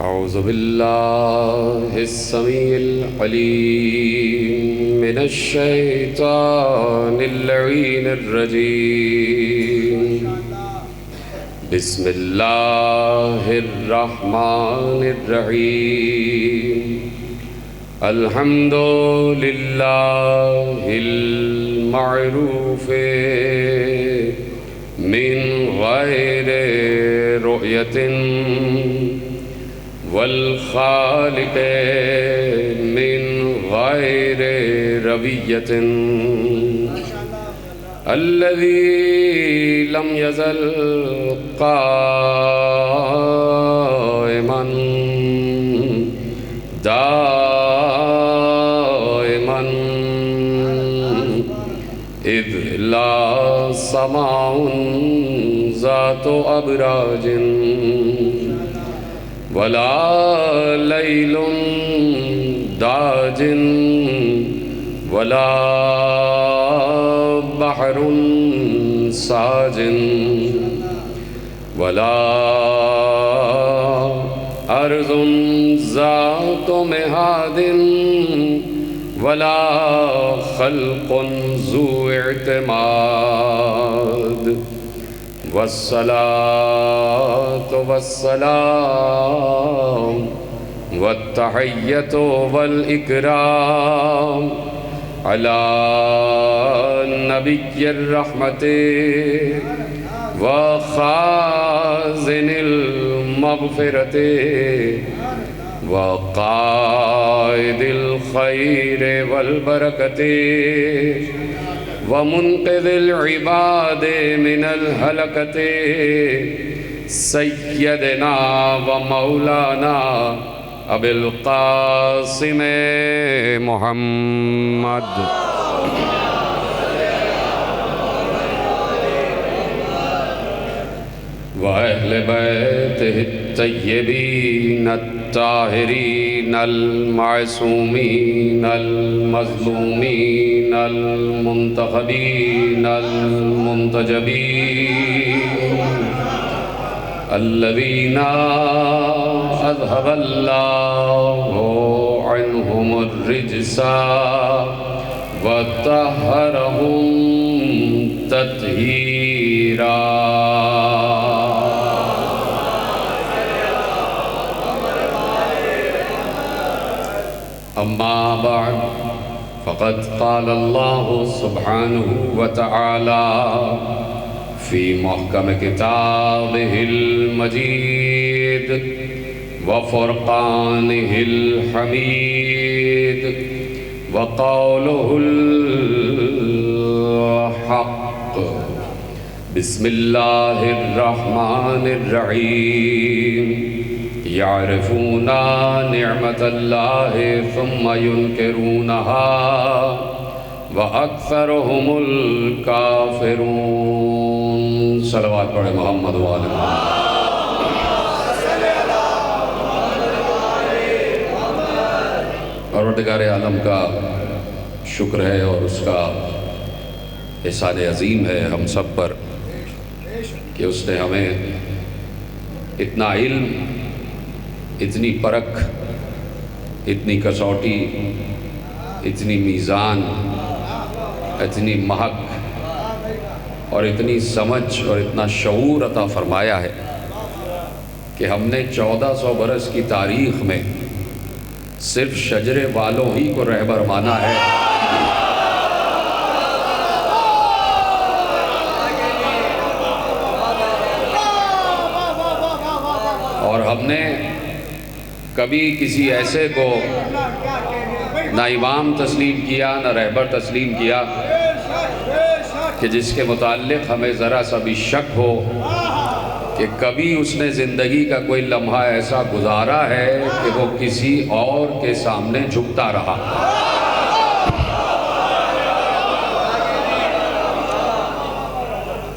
औज़ु बिल्लाहिस समीइल अलीम मिनश शैतानिर लईनिर रजीम। बिस्मिल्लाहिर रहमानिर रहीम। अल्हम्दुलिल्लाहिल मअरूफ़े मिन गैरि रुयतिन वल खालिक़े मिन गैरि रवियतिन अल्लज़ी लम यज़ल क़ाइमन दाइमन इज़ ला समाउन ज़ातु अबराजिन वला लैलुन दाजिन वला बहरुन साजिन वला अर्ज़ुन ज़ातु मिहादिन वला खल्क़ुन ज़ू इअ्तिमाद वस्सलातु वस्सलाम वत्तहिय्यतु वल इकराम अला नबिय्यिर रहमति व खाज़िनिल मग़फ़िरति व क़ाइदिल खैरि वल बरकति व मुन्क़िज़िल इबादि मिनल हलकति सय्यदना व मौलाना अबिल क़ासिम मुहम्मद व अहले बैतिहि तय्यबीन अत्ताहिरीन अल मासूमीन अल मज़लूमीन अल मुंतखबीन अल मुंतजबीन अल्लज़ीना अज़हबल्लाहु अन्हुमुर रिज्सा व तहहरहुम तत्हीरा। अम्मा बाद फ़क़द क़ाल अल्लाहु सुब्हानहु व तआला फ़ी मुहकम किताबिहिल मजीद व फ़ुरक़ानिहिल हमीद व क़ौलुहुल हक़्क़। बिस्मिल्लाहिर रहमानिर रहीम। यारिफूना निअमतल्लाहि सुम्मा युनकिरूनहा व अक्सरुहुमुल काफ़िरून। सलवात पढ़े मोहम्मद व आले मोहम्मद। परवरदिगार आलम का शुक्र है और उसका एहसान अज़ीम है हम सब पर कि उसने हमें इतना इल्म, इतनी परख, इतनी कसौटी, इतनी मीज़ान, इतनी महक और इतनी समझ और इतना शऊर अता फ़रमाया है कि हमने 1400 बरस की तारीख़ में सिर्फ शजरे वालों ही को रहबर माना है और हमने कभी किसी ऐसे को ना इमाम तस्लीम किया ना रहबर तस्लीम किया कि जिसके मुताल्लिक़ हमें ज़रा सा भी शक हो कि कभी उसने ज़िंदगी का कोई लम्हा ऐसा गुजारा है कि वो किसी और के सामने झुकता रहा।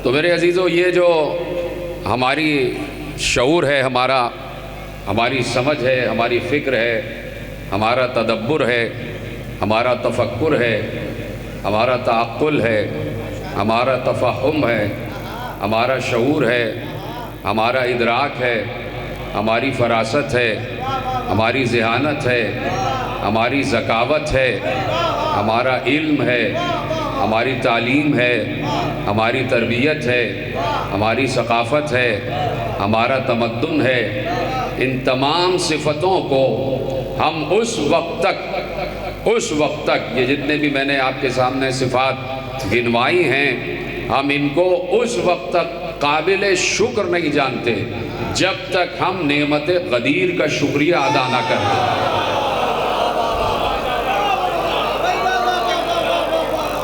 तो मेरे अजीज़ों, ये जो हमारी शऊर है, हमारी समझ है, हमारी फ़िक्र है, हमारा तदब्बुर है, हमारा तफक्कुर है, हमारा ताक़ुल है, हमारा तफ़हुम है, हमारा शऊर है, हमारा इदराक है, हमारी फरासत है, हमारी ज़हानत है, हमारी ज़कावत है, हमारा इल्म है, हमारी तालीम है, हमारी तरबियत है, हमारी सकाफ़त है, हमारा तमद्दुन है। इन तमाम सिफ़तों को हम उस वक्त तक ये जितने भी मैंने आपके सामने सिफ़ात गिनवाई हैं, हम इनको उस वक्त तक काबिल शुक्र नहीं जानते जब तक हम नेमत ग़दीर का शुक्रिया अदा ना करते।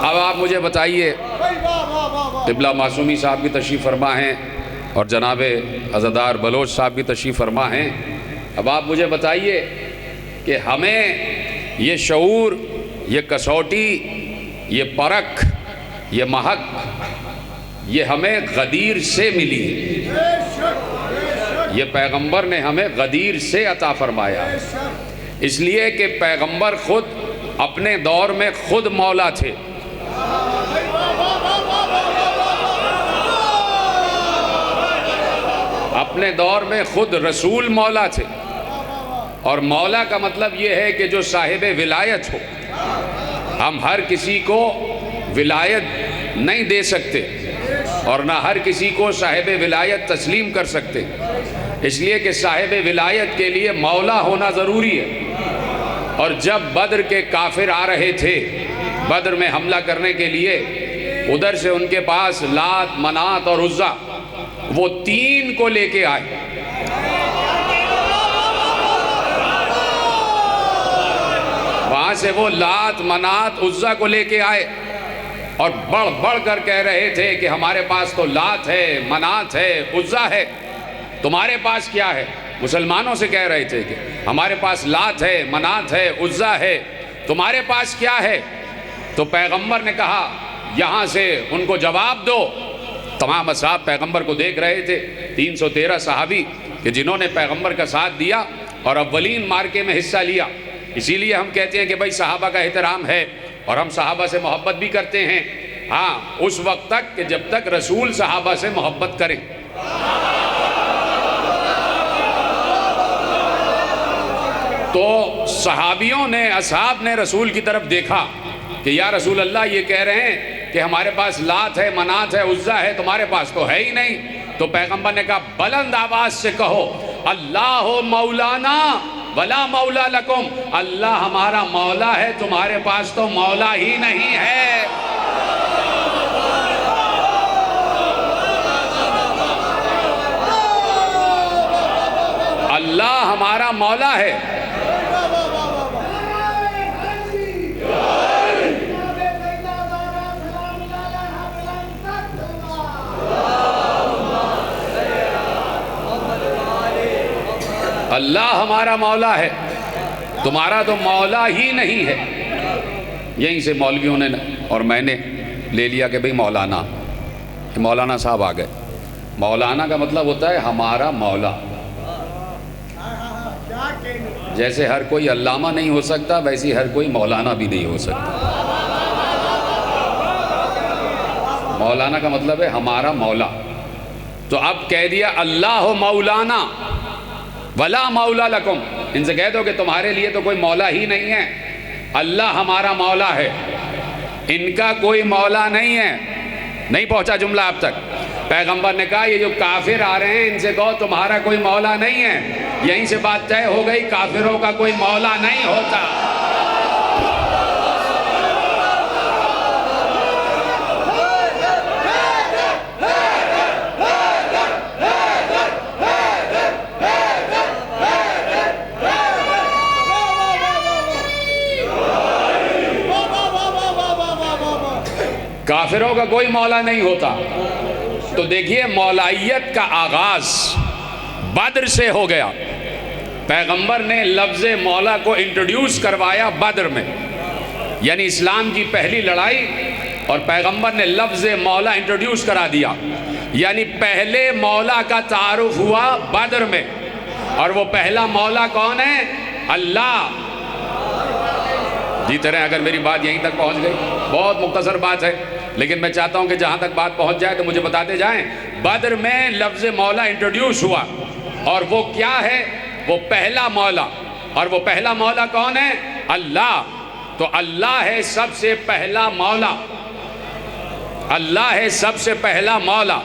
अब आप मुझे बताइए, क़िबला मासूमी साहब की तशरीफ़ फरमा हैं और जनाब अज़दार बलोच साहब की तशरीफ़ फरमा हैं। अब आप मुझे बताइए कि हमें ये शऊर, ये कसौटी, ये परख, ये महक, ये हमें ग़दीर से मिली है। ये पैगंबर ने हमें ग़दीर से अता फरमाया, इसलिए कि पैगंबर खुद अपने दौर में खुद मौला थे। अपने दौर में खुद रसूल मौला थे। और मौला का मतलब ये है कि जो साहिब विलायत हो। हम हर किसी को विलायत नहीं दे सकते और ना हर किसी को साहिब विलायत तस्लीम कर सकते, इसलिए कि साहिब विलायत के लिए मौला होना ज़रूरी है। और जब बद्र के काफिर आ रहे थे बद्र में हमला करने के लिए, उधर से उनके पास लात, मनात और उज़्ज़ा, वो तीन को लेके आए। वहाँ से वो लात, मनात, उज़्ज़ा को लेके आए और बढ़ बढ़ कर कह रहे थे कि हमारे पास तो लात है, मनात है, उज़्ज़ा है, तुम्हारे पास क्या है? मुसलमानों से कह रहे थे कि हमारे पास लात है, मनात है, उज़्ज़ा है, तुम्हारे पास क्या है? तो पैगंबर ने कहा यहाँ से उनको जवाब दो। तमाम असहाब पैगंबर को देख रहे थे, 313 सहाबी कि जिन्होंने पैगंबर का साथ दिया और अव्वलीन मार्के में हिस्सा लिया। इसीलिए हम कहते हैं कि भाई सहाबा का एहतराम है और हम सहाबा से मोहब्बत भी करते हैं। हाँ, उस वक्त तक कि जब तक रसूल सहाबा से मोहब्बत करें। तो सहाबियों ने, असहाब ने रसूल की तरफ देखा कि या रसूल अल्लाह, ये कह रहे हैं कि हमारे पास लात है, मनात है, उज़्ज़ा है, तुम्हारे पास तो है ही नहीं। तो पैगंबर ने कहा बुलंद आवाज से कहो, अल्लाह मौलाना वला मौला लकुम, अल्लाह हमारा मौला है, तुम्हारे पास तो मौला ही नहीं है। अल्लाह हमारा मौला है। अल्लाह हमारा मौला है, तुम्हारा तो मौला ही नहीं है। यहीं से मौलवियों ने और मैंने ले लिया कि भाई मौलाना, मौलाना साहब आ गए। मौलाना का मतलब होता है हमारा मौला। जैसे हर कोई अल्लामा नहीं हो सकता, वैसे हर कोई मौलाना भी नहीं हो सकता। मौलाना का मतलब है हमारा मौला। तो अब कह दिया अल्लाह मौलाना वला मौला लकुम, इनसे कह दो कि तुम्हारे लिए तो कोई मौला ही नहीं है, अल्लाह हमारा मौला है, इनका कोई मौला नहीं है। नहीं पहुंचा जुमला अब तक। पैगंबर ने कहा ये जो काफिर आ रहे हैं इनसे कहो तुम्हारा कोई मौला नहीं है। यहीं से बात तय हो गई, काफिरों का कोई मौला नहीं होता। काफिरों का कोई मौला नहीं होता। तो देखिए मौलाइयत का आगाज बद्र से हो गया। पैगंबर ने लफ्ज़ मौला को इंट्रोड्यूस करवाया बद्र में, यानी इस्लाम की पहली लड़ाई, और पैगंबर ने लफ्ज़ मौला इंट्रोड्यूस करा दिया। यानी पहले मौला का तारुफ हुआ बद्र में, और वो पहला मौला कौन है? अल्लाह। जीते रहे अगर मेरी बात यहीं तक पहुंच गई। बहुत मुख्तसर बात है, लेकिन मैं चाहता हूं कि जहां तक बात पहुंच जाए तो मुझे बताते जाएं। बद्र में लफ्ज़ मौला इंट्रोड्यूस हुआ, और वो क्या है? वो पहला मौला। और वो पहला मौला कौन है? अल्लाह। तो अल्लाह है सबसे पहला मौला, अल्लाह है सबसे पहला मौला।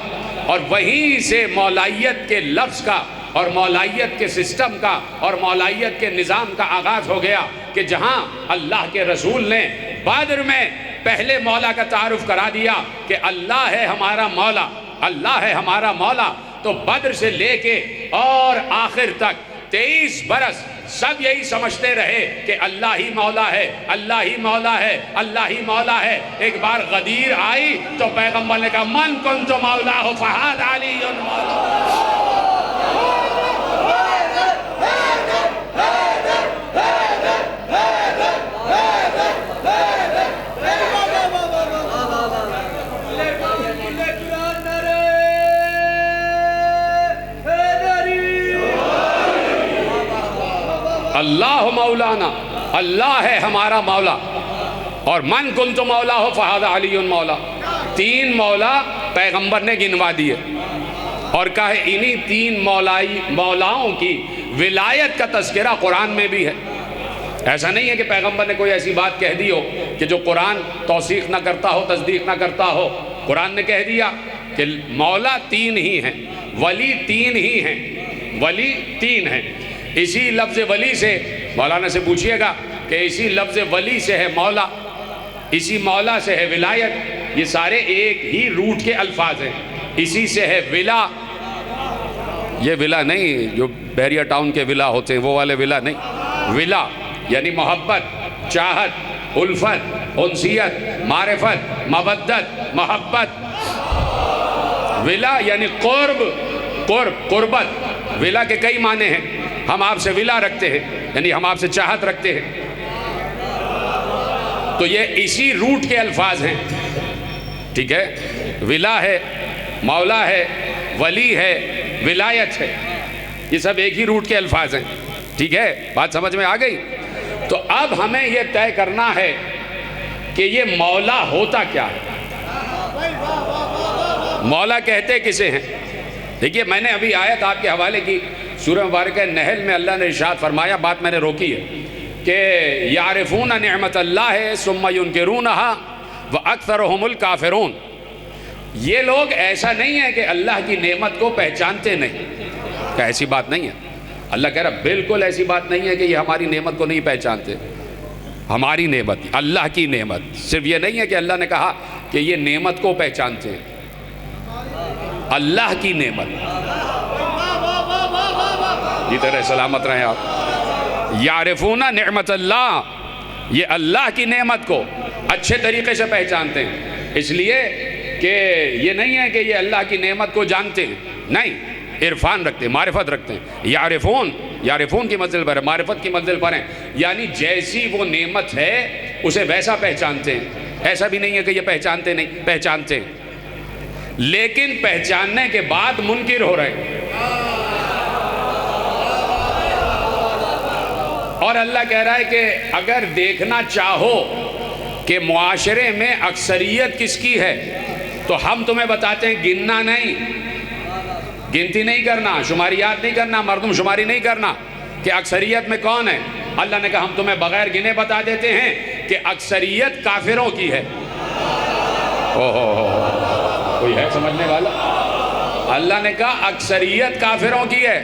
और वहीं से मौलाइयत के लफ्ज़ का और मौलाइयत के सिस्टम का और मौलाइयत के निज़ाम का आगाज़ हो गया कि जहां अल्लाह के रसूल ने बद्र में पहले मौला का तारुफ करा दिया कि अल्लाह है हमारा मौला, अल्लाह है हमारा मौला। तो बद्र से लेके और आखिर तक 23 बरस सब यही समझते रहे कि अल्लाह ही मौला है, अल्लाह ही मौला है, अल्लाह ही मौला है। एक बार गदीर आई तो पैगंबर ने कहा मन कुन्तु मौला हो फहादा अलीयुन मौला। अल्लाह मौलाना, अल्लाह है हमारा मौला। और मन कुन्तु मौला हो फहादा अलीयुन मौला। 3 मौला पैगंबर ने गिनवा दिए और कहे इन्हीं 3 मौलाओं की विलायत का तज़किरा कुरान में भी है। ऐसा नहीं है कि पैगंबर ने कोई ऐसी बात कह दी हो कि जो कुरान तौसीक़ ना करता हो, तस्दीक ना करता हो। कुरान ने कह दिया कि मौला 3 ही हैं, वली 3 ही हैं, वली 3 हैं। इसी लफ्ज़ वली से मौलाना से पूछिएगा कि इसी लफ्ज़ वली से है मौला, इसी मौला से है विलायत। ये सारे एक ही रूट के अल्फाज हैं। इसी से है विला, ये विला नहीं जो बहरिया टाउन के विला होते हैं वो वाले विला नहीं। विला यानी मोहब्बत, चाहत, उल्फत, उनसियत, मारिफत, मवद्दत, मोहब्बत। विला यानी कुर्ब, कुर्ब, कुर्बत। विला के कई माने हैं। हम आपसे विला रखते हैं यानी हम आपसे चाहत रखते हैं। तो ये इसी रूट के अल्फाज हैं, ठीक है। विला है, मौला है, वली है, विलायत है, ये सब एक ही रूट के अल्फाज हैं, ठीक है। बात समझ में आ गई? तो अब हमें यह तय करना है कि ये मौला होता क्या है, मौला कहते किसे हैं। देखिए मैंने अभी आयत आपके हवाले की सूरह मुबारक नहल में अल्लाह ने इरशाद फरमाया, बात मैंने रोकी है कि यारिफून निअमत अल्लाह सुम्मा युनकिरूनहा व अक्सरुहुमुल काफिरून। ये लोग ऐसा नहीं है कि अल्लाह की नेमत को पहचानते नहीं, क्या ऐसी बात नहीं है। अल्लाह कह रहा बिल्कुल ऐसी बात नहीं है कि ये हमारी नेमत को नहीं पहचानते। हमारी नेमत, अल्लाह की नेमत, सिर्फ ये नहीं है कि अल्लाह ने कहा कि ये नेमत को पहचानते हैं, अल्लाह की नेमत। जी तरह सलामत रहें आप। यारिफूना निअमत अल्लाह, ये अल्लाह की नेमत को अच्छे तरीके से पहचानते हैं। इसलिए कि ये नहीं है कि ये अल्लाह की नेमत को जानते हैं, नहीं, इरफान रखते हैं, मारिफत रखते हैं। यारिफून, यारिफून की मंजिल पर है, मारिफत की मंजिल पर है, यानी जैसी वो नेमत है उसे वैसा पहचानते हैं। ऐसा भी नहीं है कि ये पहचानते नहीं, पहचानते हैं, लेकिन पहचानने के बाद मुनकिर हो रहे हैं। और अल्लाह कह रहा है कि अगर देखना चाहो कि मुआशरे में अक्सरियत किसकी है तो हम तुम्हें बताते हैं, गिनना नहीं, गिनती नहीं करना, शुमारियात नहीं करना, मर्दमशुमारी नहीं करना कि अक्सरियत में कौन है। अल्लाह ने कहा हम तुम्हें बगैर गिने बता देते हैं कि अक्सरियत काफिरों की है। ओहो, कोई है समझने वाला? अल्लाह ने कहा अक्सरियत काफिरों की है।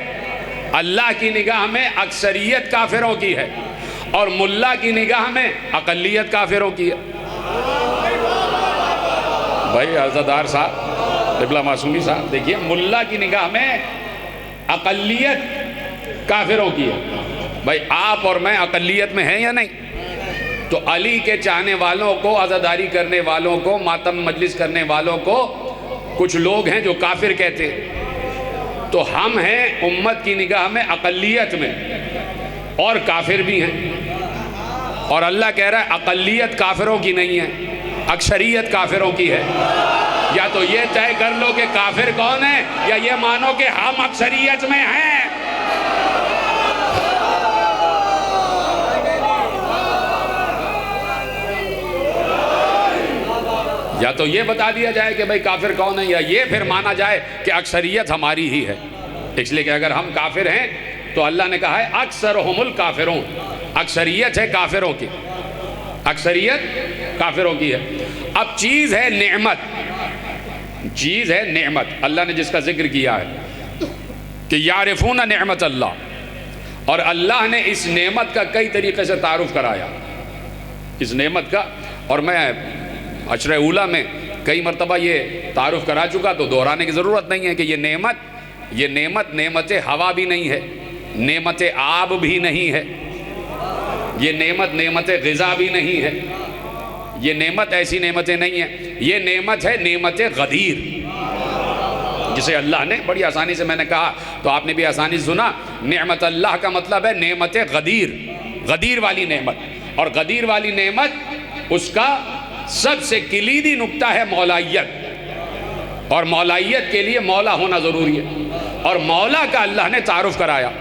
अल्लाह की निगाह में अक्सरियत काफिरों की है और मुल्ला की निगाह में अकलियत काफिरों की है। भाई हज़रतदार साहब, इब्ला मासूमी साहब, देखिए मुल्ला की निगाह में अकलियत काफिरों की है। भाई आप और मैं अकलियत में हैं या नहीं? तो अली के चाहने वालों को, अज़ादारी करने वालों को, मातम मजलिस करने वालों को कुछ लोग हैं जो काफिर कहते हैं। तो हम हैं उम्मत की निगाह में अकलियत में और काफिर भी हैं। और अल्लाह कह रहा है अकलियत काफिरों की नहीं है, अक्सरियत काफिरों की है। या तो ये तय कर लो कि काफिर कौन है, या ये मानो कि हम अक्सरियत में हैं। या तो ये बता दिया जाए कि भाई काफिर कौन है, या ये फिर माना जाए कि अक्सरियत हमारी ही है। इसलिए कि अगर हम काफिर हैं तो अल्लाह ने कहा है अक्सरुहुमुल काफिरून, अक्सरियत है काफिरों की, अक्सरियत काफिरों की है। अब चीज़ है नेमत, चीज़ है नेमत। अल्लाह ने जिसका जिक्र किया है कि यारिफून नेमत अल्लाह, और अल्लाह ने इस नेमत का कई तरीक़े से तारुफ कराया, इस नेमत का। और मैं अशरे उला में कई मरतबा ये तारुफ करा चुका, तो दोहराने की ज़रूरत नहीं है कि ये नेमत नेमत हवा भी नहीं है, नेमत आब भी नहीं है, ये नेमत ग़िज़ा भी नहीं है, ये नेमत ऐसी नेमतें नहीं हैं। ये नेमत है नेमत गदीर, जिसे अल्लाह ने बड़ी आसानी से, मैंने कहा तो आपने भी आसानी से सुना, नेमत अल्लाह का मतलब है नेमत गदीर, गदीर वाली नेमत। और गदीर वाली नेमत उसका सबसे किलीदी नुक्ता है मौलाइयत, और मौलाइयत के लिए मौला होना ज़रूरी है। और मौला का अल्लाह ने तारुफ कराया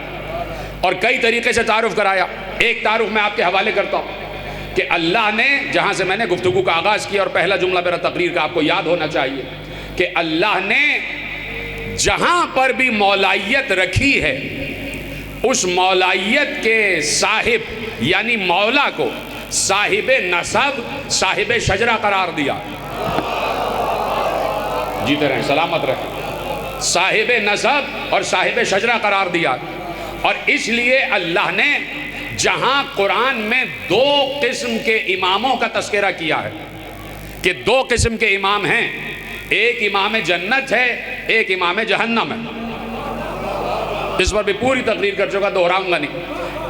और कई तरीके से तारुफ कराया। एक तारुफ मैं आपके हवाले करता हूँ कि अल्लाह ने, जहाँ से मैंने गुफ्तगू का आगाज़ किया और पहला जुमला मेरा तकरीर का आपको याद होना चाहिए, कि अल्लाह ने जहाँ पर भी मौलाइयत रखी है उस मौलाइयत के साहिब यानी मौला को साहिब नसब, साहिब शजरा करार दिया। जीते रहें, सलामत रहें। साहिब नसब और साहिब शजरा करार दिया। और इसलिए अल्लाह ने जहाँ कुरान में दो किस्म के इमामों का तस्करा किया है कि दो किस्म के इमाम हैं, एक इमाम जन्नत है, एक इमाम जहन्नम है। इस पर भी पूरी तकरीर कर चुका, दोहराऊंगा नहीं।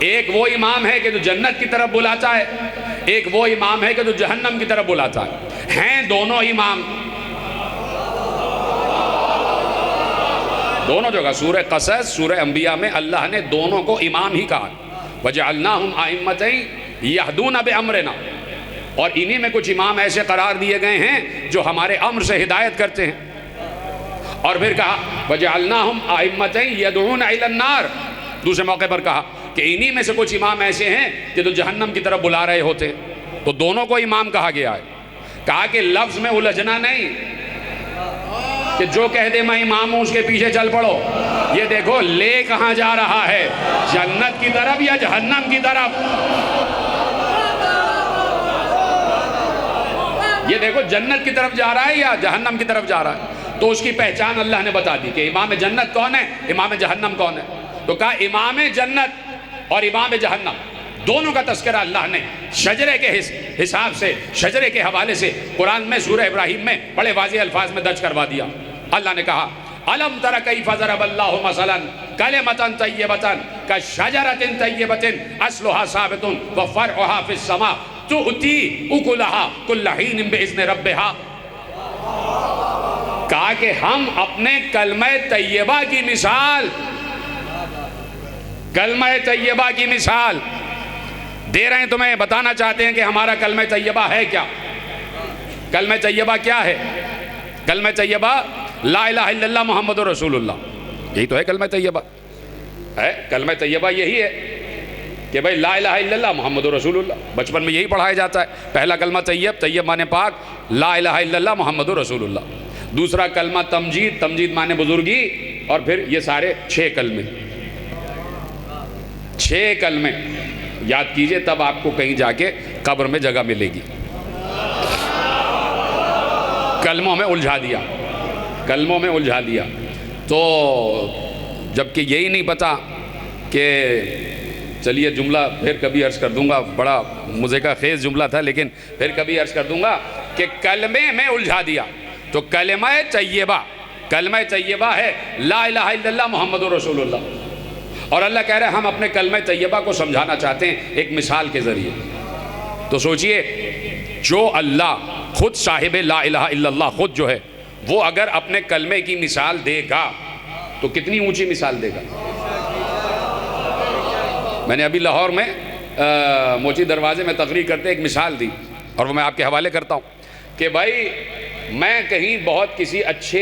एक वो इमाम है कि जो जन्नत की तरफ बुलाता है, एक वो इमाम है कि जो जहन्नम की तरफ बुलाता है। हैं दोनों इमाम, दोनों जगह सूरह क़सस, सूरह अंबिया में अल्लाह ने दोनों को इमाम ही कहा। वजअलनाहुम अइम्मतन यहदूना बिअम्रिना, और इन्हीं में कुछ इमाम ऐसे करार दिए गए हैं जो हमारे अम्र से हिदायत करते हैं। और फिर कहा वजअलनाहुम अइम्मतन यदऊना इलन्नार, दूसरे मौके पर कहा कि इन्हीं में से कुछ इमाम ऐसे हैं कि जो जहन्नम की तरफ बुला रहे होते हैं। तो दोनों को इमाम कहा गया है। कहा कि लफ्ज़ में उलझना नहीं कि जो कह दे मैं इमाम हूं उसके पीछे चल पड़ो। ये देखो ले कहाँ जा रहा है, जन्नत की तरफ या जहन्नम की तरफ। ये देखो जन्नत की तरफ जा रहा है या जहन्नम की तरफ जा रहा है। तो उसकी पहचान अल्लाह ने बता दी कि इमाम जन्नत कौन है, इमाम जहन्नम कौन है। तो कहा इमाम जन्नत और इमाम जहन्नम दोनों का तस्करा अल्लाह ने शजरे के हिसाब से, शजरे के हवाले से कुरान में सूरह इब्राहिम में बड़े वाज़ेह अल्फाज में दर्ज करवा दिया। अल्लाह ने कहा अलम तरा कैफ़ ज़रबल्लाहु मसलन कलिमतन तय्यबतन कशजरतिन तय्यबतिन अस्लुहा साबितुन व फ़रउहा फ़िस समा तुअती उकुलहा कुल्ल हीन बिइज़्नि रब्बिहा। कहा कि हम अपने कलमे तय्यबा की मिसाल, कलमे तय्यबा की मिसाल दे रहे हैं तुम्हें, बताना चाहते हैं कि हमारा कलमे तय्यबा है क्या। कलमे तय्यबा क्या है? कलमे तय्यबा ला इलाहा इल्लल्लाह मुहम्मदुर रसूलुल्लाह, यही तो है कलमे तय्यबा। है कलमे तय्यबा यही है कि भाई ला इलाहा इल्लल्लाह मुहम्मदुर रसूलुल्लाह। बचपन में यही पढ़ाया जाता है। पहला कलमा तय्यब, तय्यब माने पाक, ला इलाहा इल्लल्लाह मुहम्मदुर रसूलुल्लाह। दूसरा कलमा तमजीद, तमजीद माने बुजुर्गी। और फिर ये सारे 6 कलमे, 6 कलमे याद कीजिए, तब आपको कहीं जाके कब्र में जगह मिलेगी। कलमों में उलझा दिया, कलमों में उलझा दिया। तो जबकि यही नहीं पता कि, चलिए जुमला फिर कभी अर्ज़ कर दूंगा, बड़ा मुझे का खेज़ जुमला था लेकिन फिर कभी अर्ज़ कर दूंगा कि कलमे में उलझा दिया। तो कलमा तय्यबा, कलमा तय्यबा है ला इलाहा इल्लल्लाह मुहम्मदुर रसूलुल्लाह। और अल्लाह कह रहे हैं हम अपने कलमे तय्यबा को समझाना चाहते हैं एक मिसाल के ज़रिए। तो सोचिए, जो अल्लाह खुद साहिब ला इलाहा इल्लल्लाह खुद जो है, वो अगर अपने कलमे की मिसाल देगा तो कितनी ऊंची मिसाल देगा। मैंने अभी लाहौर में मोची दरवाज़े में तकरीर करते एक मिसाल दी, और वो मैं आपके हवाले करता हूँ कि भाई मैं कहीं बहुत किसी अच्छे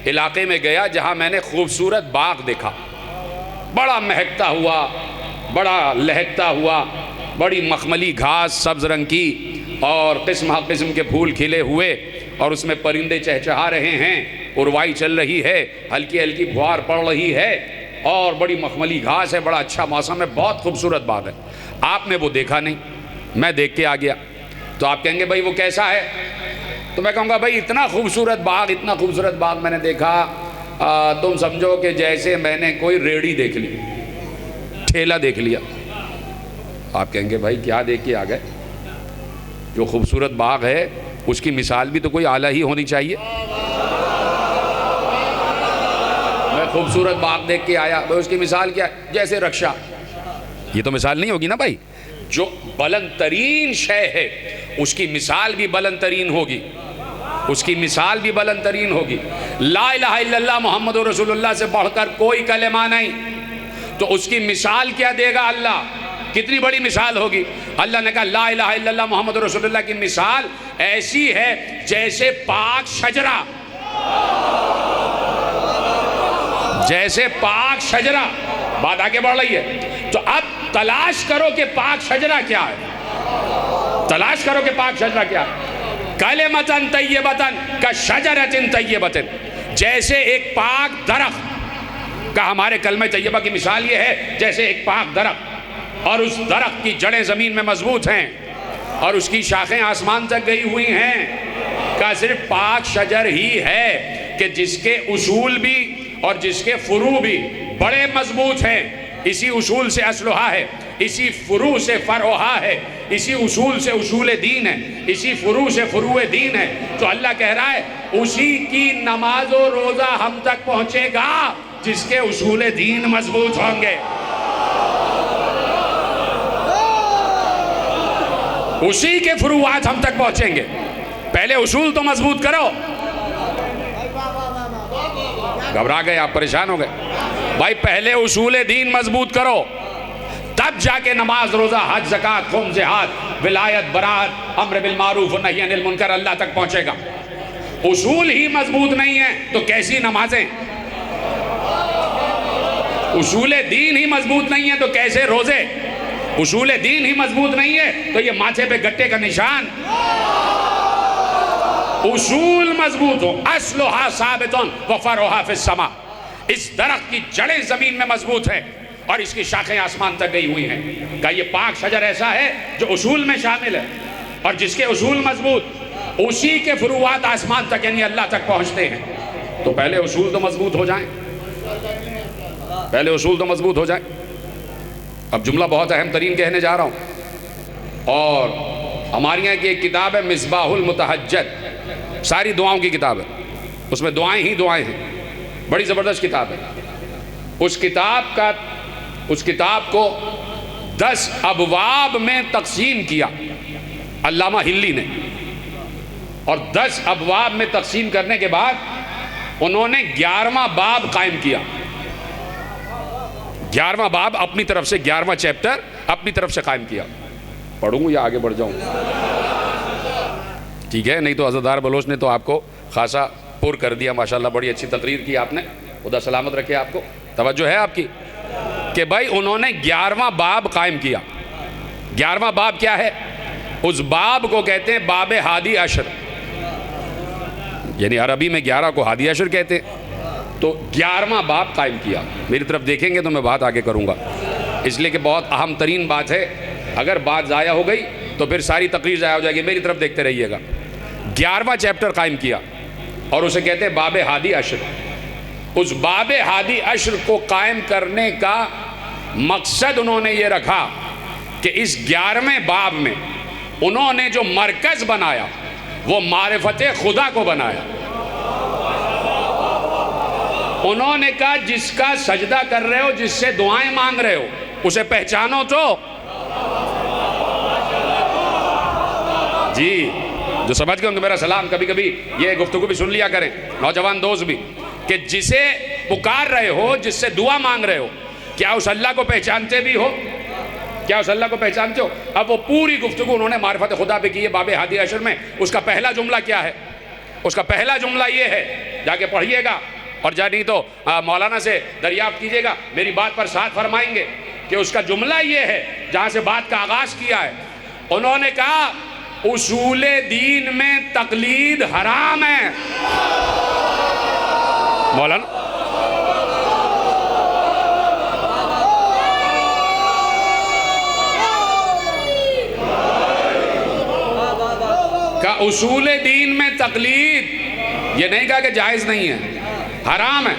इलाके में गया जहाँ मैंने खूबसूरत बाग देखा, बड़ा महकता हुआ, बड़ा लहकता हुआ, बड़ी मखमली घास सब्ज़ रंग की, और किस्म किस्म के फूल खिले हुए, और उसमें परिंदे चहचहा रहे हैं, उर्वाई चल रही है, हल्की हल्की फुहार पड़ रही है। और बड़ी मखमली घास है, बड़ा अच्छा मौसम है, बहुत खूबसूरत बाग है। आपने वो देखा नहीं, मैं देख के आ गया। तो आप कहेंगे भाई वो कैसा है? तो मैं कहूँगा भाई इतना खूबसूरत बाग, इतना खूबसूरत बाग मैंने देखा, तुम समझो कि जैसे मैंने कोई रेड़ी देख ली, ठेला देख लिया। आप कहेंगे भाई क्या देख के आ गए? जो खूबसूरत बाग है उसकी मिसाल भी तो कोई आला ही होनी चाहिए। मैं खूबसूरत बाग देख के आया, भाई उसकी मिसाल क्या है? जैसे रक्षा, ये तो मिसाल नहीं होगी ना भाई। जो बुलंद तरीन शय है उसकी मिसाल भी बुलंद तरीन होगी, उसकी मिसाल भी बुलंद तरीन होगी। ला इलाहा इल्लल्लाह मुहम्मदुर रसूलुल्लाह से बढ़कर कोई कलेमा नहीं, तो उसकी मिसाल क्या देगा अल्लाह? कितनी बड़ी मिसाल होगी। अल्लाह ने कहा ला इलाहा इल्लल्लाह मुहम्मदुर रसूलुल्लाह की मिसाल ऐसी है जैसे पाक शजरा, जैसे पाक शजरा। बात आगे बढ़ रही है। तो अब तलाश करो कि पाक शजरा क्या है, तलाश करो कि पाक शजरा क्या है। कलिमतन तय्यबतन का शजरतिन तय्यबतिन, जैसे एक पाक दरख्त का, हमारे कलमे तय्यबा की मिसाल ये है जैसे एक पाक दरख्त, और उस दरख्त की जड़ें ज़मीन में मजबूत हैं और उसकी शाखें आसमान तक गई हुई हैं। का सिर्फ पाक शजर ही है कि जिसके उसूल भी और जिसके फुरू भी बड़े मजबूत हैं। इसी उसूल से असलहा है, इसी फुरू से फरोहा है, इसी उसूल से उसूल दीन है, इसी फुरू से फुरूए दीन है। तो अल्लाह कह रहा है उसी की नमाज और रोज़ा हम तक पहुँचेगा जिसके उसूल दीन मजबूत होंगे। उसी के फुरूआत हम तक पहुँचेंगे। पहले उसूल तो मजबूत करो। घबरा गए आप, परेशान हो गए भाई। पहले उसूल दीन मजबूत करो, तब जाके नमाज रोज़ा हज ज़कात खुम जिहाद विलायत बरात अम्र बिल मारूफ नही अनिल मुनकर अल्लाह तक पहुँचेगा। उसूल ही मजबूत नहीं है तो कैसी नमाजें? उसूल दीन ही मजबूत नहीं है तो कैसे रोज़े? उसूल दीन ही मजबूत नहीं है तो ये माथे पे गट्टे का निशान। उसूल मजबूत हो, अस्लुहा साबितुन व फरुहा फिस समा। इस दरख्त की जड़ें जमीन में मजबूत हैं और इसकी शाखें आसमान तक गई हुई हैं। का ये पाक शजर ऐसा है जो उसूल में शामिल है और जिसके उसूल मजबूत, उसी के फुरूआत आसमान तक यानी अल्लाह तक पहुंचते हैं। तो पहले उसूल तो मजबूत हो जाएं, पहले उसूल तो मजबूत हो जाए। अब जुमला बहुत अहम तरीन कहने जा रहा हूँ। और हमारे यहाँ की एक किताब है मिसबाहुल मुतहज्जद, सारी दुआओं की किताब है, उसमें दुआएं ही दुआएं हैं, बड़ी ज़बरदस्त किताब है। उस किताब को 10 अबवाब में तकसीम किया अल्लामा हिल्ली ने, और 10 अबवाब में तकसीम करने के बाद उन्होंने 11वां बाब कायम किया। 11वां बाब अपनी तरफ से, 11वां चैप्टर अपनी तरफ से कायम किया। पढ़ूँ या आगे बढ़ जाऊँ? ठीक है, नहीं तो अज़रदार बलोच ने तो आपको खासा पुर कर दिया। माशाल्लाह बड़ी अच्छी तकरीर की आपने, खुदा सलामत रखे आपको। तवज्जो है आपकी कि भाई उन्होंने 11वां बाब कायम किया। 11वां बाब क्या है? उस बाब को कहते हैं बाब हादी अशर, यानी अरबी में 11 को हादी अशर कहते हैं। तो 11वां बाब कायम किया। मेरी तरफ देखेंगे तो मैं बात आगे करूँगा, इसलिए कि बहुत अहम तरीन बात है। अगर बात ज़ाया हो गई तो फिर सारी तकरीर ज़ाया हो जाएगी। मेरी तरफ देखते रहिएगा। 11वां चैप्टर कायम किया और उसे कहते हैं बाब हादी अशर। उस बाब हादी अशर को कायम करने का मकसद उन्होंने ये रखा कि इस 11वें बाब में उन्होंने जो मरकज़ बनाया वो मारिफत खुदा को बनाया। उन्होंने कहा जिसका सजदा कर रहे हो, जिससे दुआएं मांग रहे हो, उसे पहचानो तो। जी, जो समझ गए उनको मेरा सलाम। कभी कभी ये गुफ्तगू भी सुन लिया करें नौजवान दोस्त भी, कि जिसे पुकार रहे हो, जिससे दुआ मांग रहे हो, क्या उस अल्लाह को पहचानते भी हो? क्या उस अल्लाह को पहचानते हो? अब वो पूरी गुफ्तगू उन्होंने मारिफत खुदा पे की है बाब हादी अशर में। उसका पहला जुमला क्या है? उसका पहला जुमला ये है, जाके पढ़िएगा और जा नहीं तो मौलाना से दरियाफ्त कीजिएगा, मेरी बात पर साथ फरमाएंगे कि उसका जुमला ये है जहाँ से बात का आगाज़ किया है। उन्होंने कहा उसूल दीन में तकलीद हराम है। मौलाना उसूल दीन में तकलीद, ये नहीं कहा कि जायज़ नहीं है, हराम है।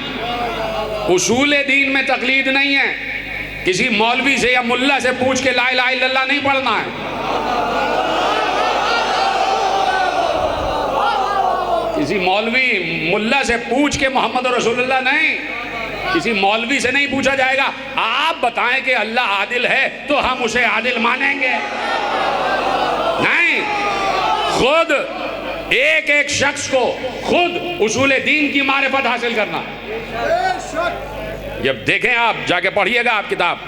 उसूल दीन में तकलीद नहीं है। किसी मौलवी से या मुल्ला से पूछ के ला इलाहा इल्लल्लाह नहीं पढ़ना है। किसी मौलवी मुल्ला से पूछ के मोहम्मद रसूलुल्लाह नहीं, किसी मौलवी से नहीं पूछा जाएगा आप बताएं कि अल्लाह आदिल है तो हम उसे आदिल मानेंगे। नहीं, खुद एक एक शख्स को खुद उसूल दीन की मारिफत हासिल करना। जब देखें आप जाके पढ़िएगा आप किताब,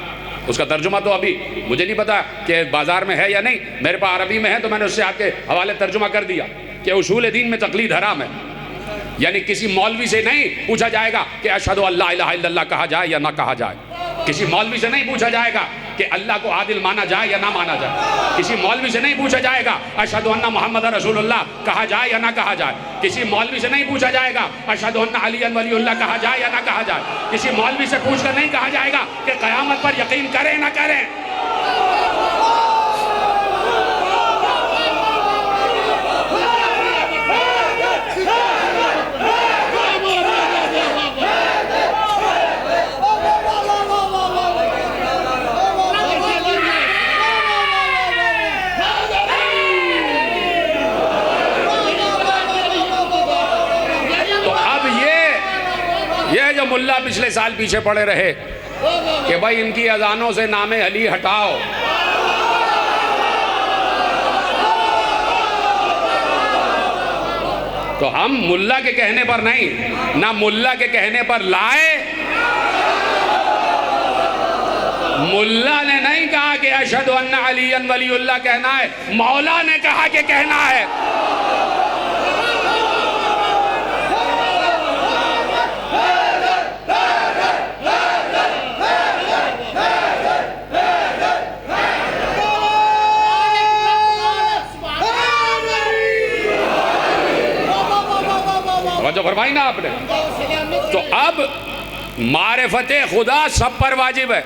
उसका तर्जुमा तो अभी मुझे नहीं पता कि बाजार में है या नहीं, मेरे पास अरबी में है तो मैंने उससे आपके हवाले तर्जुमा कर दिया कि उसूल दीन में तकलीद हराम है। यानी किसी मौलवी से नहीं पूछा जाएगा कि अशहदु अल्ला इलाहा इल्लल्लाह कहा जाए या ना कहा जाए। किसी मौलवी से नहीं पूछा जाएगा कि अल्लाह को आदिल माना जाए या ना माना जाए। किसी मौलवी से नहीं पूछा जाएगा अशहदु अन्ना मुहम्मद रसूलुल्लाह कहा जाए या ना कहा जाए। किसी मौलवी से नहीं पूछा जाएगा अशहदु अन्ना अली वलीउल्लाह कहा जाए या ना कहा जाए। किसी मौलवी से पूछकर नहीं कहा जाएगा कि क़यामत पर यकीन करें ना करें। ये जो मुल्ला पिछले साल पीछे पड़े रहे कि भाई इनकी अजानों से नामे अली हटाओ, तो हम मुल्ला के कहने पर नहीं, ना मुल्ला के कहने पर लाए। मुल्ला ने नहीं कहा कि अशहदु अन्ना अलियन वलीउल्लाह कहना है, मौला ने कहा कि कहना है। जो फरमाई ना आपने, तो अब मारिफते खुदा सब पर वाजिब है।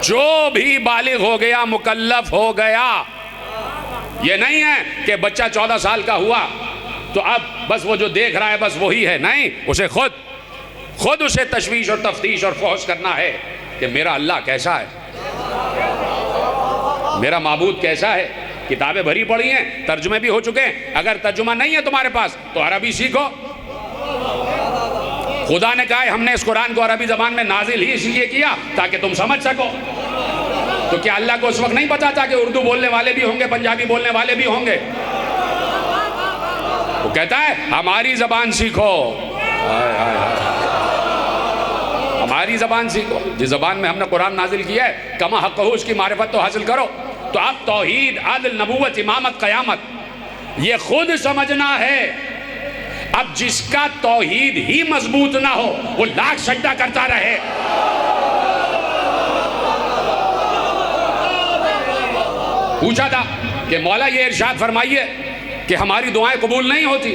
जो भी बालिग हो गया, मुकल्लफ हो गया, ये नहीं है कि बच्चा 14 साल का हुआ तो अब बस वो जो देख रहा है बस वही है। नहीं, उसे खुद उसे तशवीश और तफ्तीश और फौज करना है कि मेरा अल्लाह कैसा है, मेरा माबूद कैसा है। किताबें भरी पड़ी हैं, तर्जुमे भी हो चुके हैं। अगर तर्जुमा नहीं है तुम्हारे पास तो अरबी सीखो। खुदा ने कहा है हमने इस कुरान को अरबी जबान में नाजिल ही इसलिए किया ताकि तुम समझ सको। तो क्या अल्लाह को उस वक्त नहीं पता था कि उर्दू बोलने वाले भी होंगे, पंजाबी बोलने वाले भी होंगे? वो कहता है हमारी जबान सीखो, हमारी जबान सीखो, जिस जबान में हमने कुरान नाजिल किया है, कमा हक़ हो उसकी मारिफत तो हासिल करो। तो अब तौहीद, आदिल, नबूवत, इमामत, क़यामत ये खुद समझना है। अब जिसका तौहीद ही मजबूत ना हो वो लाख सजदा करता रहे। पूछा था कि मौला ये इरशाद फरमाइए कि हमारी दुआएं कबूल नहीं होती।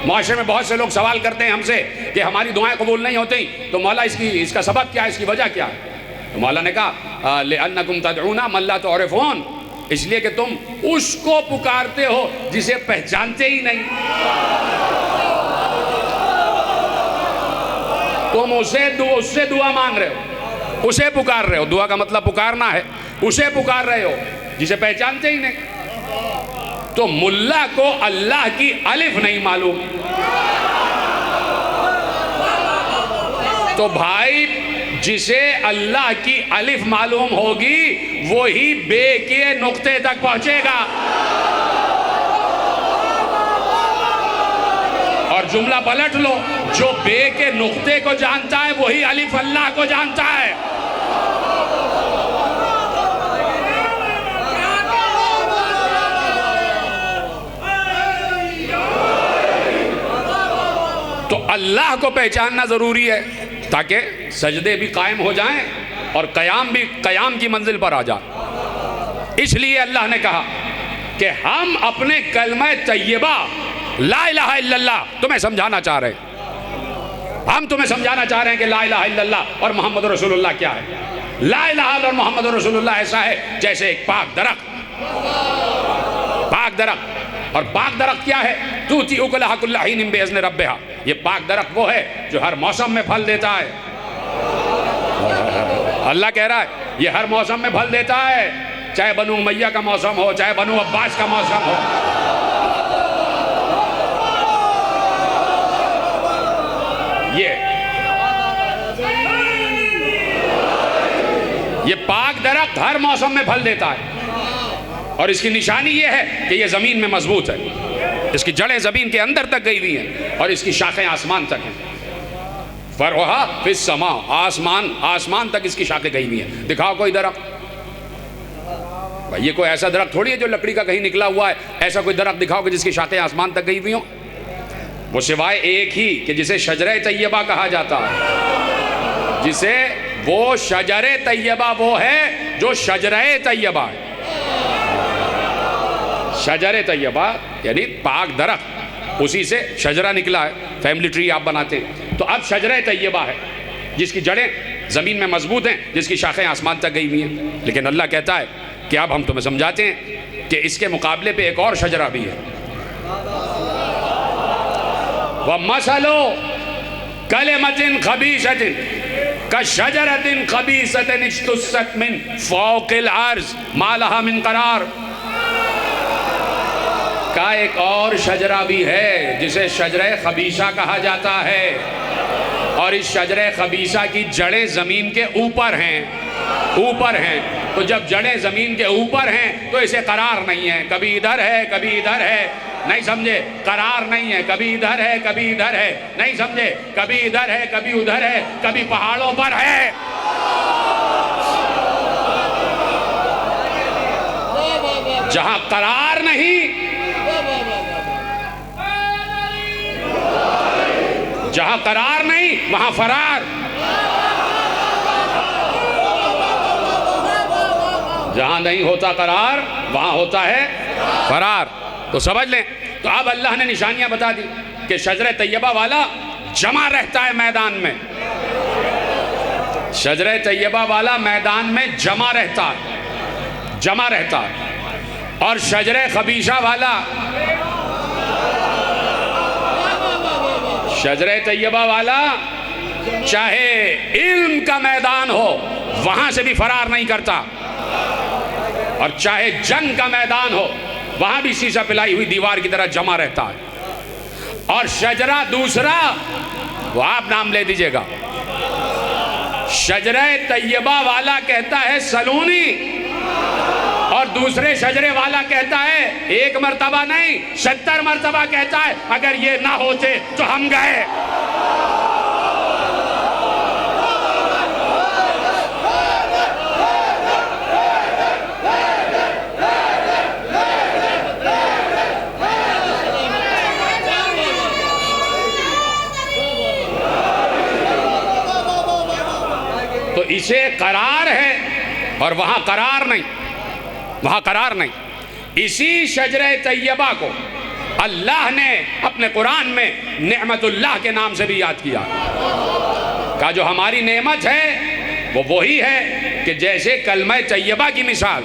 माशरे में बहुत से लोग सवाल करते हैं हमसे कि हमारी दुआएं कबूल नहीं होती, तो मौला इसका सबब क्या है, इसकी वजह क्या है? तो मौला ने कहा लिअन्नकुम तदऊना मन ला तुअरिफून, इसलिए कि तुम उसको पुकारते हो जिसे पहचानते ही नहीं। तुम उससे दुआ मांग रहे हो, उसे पुकार रहे हो। दुआ का मतलब पुकारना है। उसे पुकार रहे हो जिसे पहचानते ही नहीं। तो मुल्ला को अल्लाह की अलिफ नहीं मालूम, तो भाई जिसे अल्लाह की अलिफ मालूम होगी वही बे के नुक्ते तक पहुंचेगा। और जुमला पलट लो, जो बे के नुक्ते को जानता है वही अलिफ अल्लाह को जानता है। तो अल्लाह को पहचानना जरूरी है ताकि सजदे भी कायम हो जाएं और कयाम की मंजिल पर आ जाए। इसलिए अल्लाह ने कहा कि हम अपने कलमा तैयबा ला इलाहा इल्लल्लाह तुम्हें समझाना चाह रहे हैं। हम तुम्हें समझाना चाह रहे हैं कि ला इलाहा इल्लल्लाह और मोहम्मद रसूलुल्लाह क्या है। ला इलाहा और मोहम्मद रसूलुल्लाह ऐसा है जैसे एक पाक दरख्त और पाक दरख्त क्या है? तूती उकलहा कुल्ला हीन बिइज़्नि रब्बिहा, ये पाक दरख्त वो है जो हर मौसम में फल देता है। अल्लाह कह रहा है ये हर मौसम में फल देता है, चाहे बनु उमैया का मौसम हो, चाहे बनु अब्बास का मौसम हो। ये पाक दरख्त हर मौसम में फल देता है और इसकी निशानी ये है कि ये ज़मीन में मजबूत है, इसकी जड़ें ज़मीन के अंदर तक गई हुई हैं और इसकी शाखें आसमान तक हैं। फरहा फिस समा, आसमान तक इसकी शाखें गई हुई हैं। दिखाओ कोई दरख्त, भाई ये कोई ऐसा दरख्त थोड़ी है जो लकड़ी का कहीं निकला हुआ है। ऐसा कोई दरख्त दिखाओ कि जिसकी शाखें आसमान तक गई हुई हों। वो सिवाय एक ही कि जिसे शजरे तैयबा कहा जाता है, जिसे वो शजरे तैयबा वो है जो शजरे तैयबा है। शजरे तैयबा यानी पाक दरख्त, उसी से शजरा निकला है, फैमिली ट्री आप बनाते हैं। तो अब शजरे तैयबा है जिसकी जड़ें ज़मीन में मजबूत हैं, जिसकी शाखें आसमान तक गई हुई हैं। लेकिन अल्लाह कहता है कि अब हम तुम्हें समझाते हैं कि इसके मुकाबले पे एक और शजरा भी है। व मसलो कलिमतिन खबीसतिन कशजरतिन खबीसतिन इज्तुस्सत मिन फौक़िल अर्ज़ मा लहा मिन क़रार का एक और शजरा भी है जिसे शजरे खबीसा कहा जाता है, और इस शजरे खबीसा की जड़ें ज़मीन के ऊपर हैं। तो जब जड़ें ज़मीन के ऊपर हैं तो इसे करार नहीं है, कभी इधर है कभी इधर है, नहीं समझे? करार नहीं है, कभी इधर है कभी इधर है, नहीं समझे? कभी इधर है कभी उधर है, कभी पहाड़ों पर है। जहां करार नहीं, जहां करार नहीं वहां फरार, जहां नहीं होता करार वहां होता है फरार। तो समझ लें। तो अब अल्लाह ने निशानियां बता दी कि शजरे तैयबा वाला जमा रहता है मैदान में, शजरे तैयबा वाला मैदान में जमा रहता है, और शजरे खबीसा वाला, शजरे तैयबा वाला चाहे इल्म का मैदान हो वहां से भी फरार नहीं करता, और चाहे जंग का मैदान हो वहां भी शीशा पिलाई हुई दीवार की तरह जमा रहता है। और शजरा दूसरा, वो आप नाम ले दीजिएगा, शजरे तैयबा वाला कहता है सलूनी, और दूसरे शजरे वाला कहता है एक मर्तबा नहीं 70 मर्तबा कहता है अगर ये ना होते तो हम गए। तो इसे करार है और वहां करार नहीं, इसी शजरे तैयबा को अल्लाह ने अपने कुरान में नेमतुल्लाह के नाम से भी याद किया। कहा जो हमारी नेमत है वो वही है कि जैसे कलमा तैयबा की मिसाल,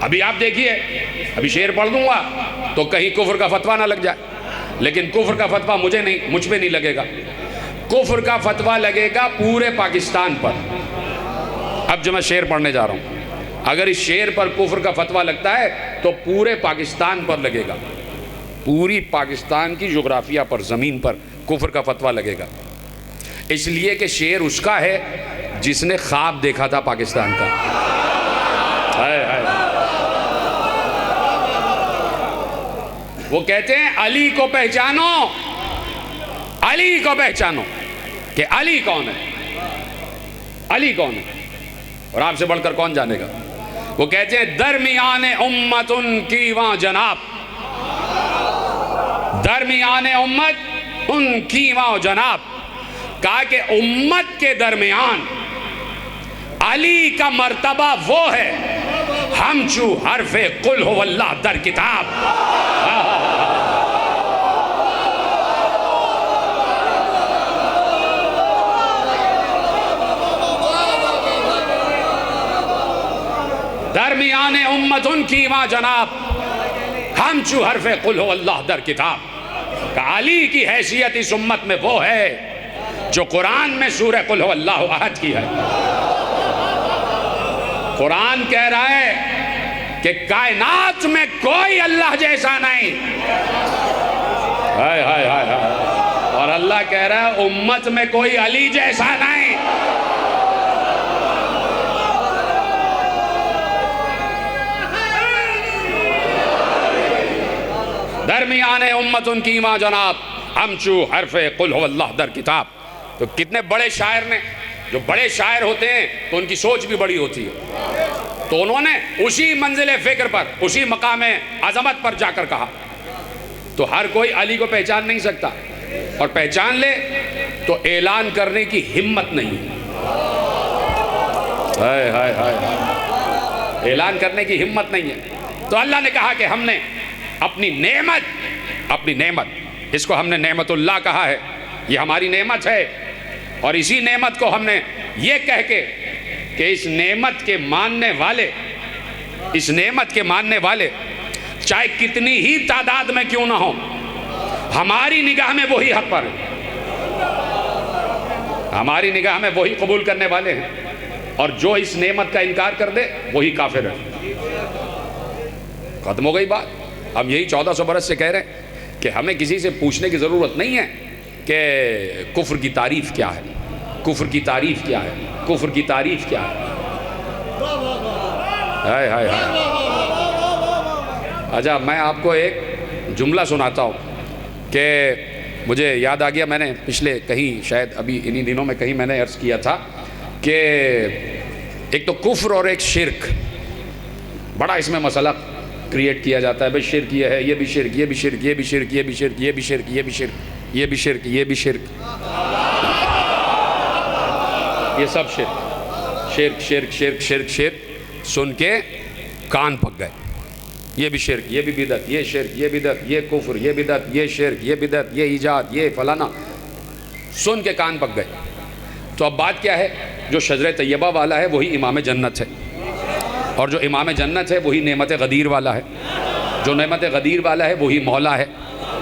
अभी आप देखिए, अभी शेर पढ़ दूंगा तो कहीं कुफ्र का फतवा ना लग जाए, लेकिन कुफ्र का फतवा मुझ पे नहीं लगेगा, कुफ्र का फतवा लगेगा पूरे पाकिस्तान पर। अब जो मैं शेर पढ़ने जा रहा हूँ, अगर इस शेर पर कुफ्र का फतवा लगता है तो पूरे पाकिस्तान पर लगेगा, पूरी पाकिस्तान की जोग्राफिया पर, ज़मीन पर कुफ्र का फतवा लगेगा। इसलिए कि शेर उसका है जिसने ख्वाब देखा था पाकिस्तान का। वो कहते हैं अली को पहचानो कि अली कौन है, और आपसे बढ़कर कौन जानेगा। वो कहते हैं दरमियान उम्मत उनकी वहां जनाब, दरमियान उम्मत उनकी वहां जनाब। कहा कि उम्मत के दरमियान अली का मर्तबा वो है, हम चू हरफे कुल हो अल्लाह दर किताब। दरमियान उम्मत उनकी माँ जनाब हम चू हरफे कुल हो अल्लाह दर किताब। अली की हैसियत इस उम्मत में वो है जो कुरान में सूरह कुल हो अल्लाह अहद की है। कुरान कह रहा है कि कायनात में कोई अल्लाह जैसा नहीं। हाय हाय हाय हाय। और अल्लाह कह रहा है उम्मत में कोई अली जैसा नहीं। दरमियान उम्मत उनकी माँ जनाब हमचू हरफे कुल हो अल्लाह दर किताब। तो कितने बड़े शायर ने, जो बड़े शायर होते हैं तो उनकी सोच भी बड़ी होती है। तो उन्होंने उसी मंजिल फ़िक्र पर, उसी मकाम अज़मत पर जाकर कहा। तो हर कोई अली को पहचान नहीं सकता, और पहचान ले तो ऐलान करने की हिम्मत नहीं है। हाय हाय हाय। ऐलान करने की हिम्मत नहीं है। तो अल्लाह ने कहा कि हमने अपनी नेमत, इसको हमने नेमतुल्लाह कहा है, ये हमारी नेमत है। और इसी नेमत को हमने ये कह के कि इस नेमत के मानने वाले चाहे कितनी ही तादाद में क्यों ना हो, हमारी निगाह में वही हक पर है, हमारी निगाह में वही कबूल करने वाले हैं। और जो इस नेमत का इनकार कर दे वही काफिर है। खत्म हो गई बात। हम यही 1400 बरस से कह रहे हैं कि हमें किसी से पूछने की ज़रूरत नहीं है कि कुफ्र की तारीफ़ क्या है, कुफ्र की तारीफ़ क्या है, कुफ्र की तारीफ़ क्या है। हाय हाय हाय। अच्छा, मैं आपको एक जुमला सुनाता हूँ कि मुझे याद आ गया, मैंने पिछले कहीं शायद अभी इन्हीं दिनों में कहीं मैंने अर्ज़ किया था कि एक तो कुफ्र और एक शिर्क, बड़ा इसमें मसला क्रिएट किया जाता है। भाई शिर्क ये है, ये भी शिर्क, ये भी शिर्क, ये भी शिर्क, ये भी शिर्क, ये भी शिर्क, ये भी शिर्क, ये भी शिर्क, ये भी शिर्क, ये सब शिर्क, शिर्क शिर्क शिर्क शिर्क शिर्क सुन के कान पक गए। ये भी शिर्क, ये भी बिदत, ये शिर्क, ये बिदत, ये कुफ्र, ये बिदत, ये शिर्क, ये बिदत, ये ईजाद, ये फलाना, सुन के कान पक गए। तो अब बात क्या है, जो शजर तैयबा वाला है वही इमाम जन्नत है, और जो इमाम जन्नत है वही नेमत गदीर वाला है, जो नेमत गदीर वाला है वही मौला है,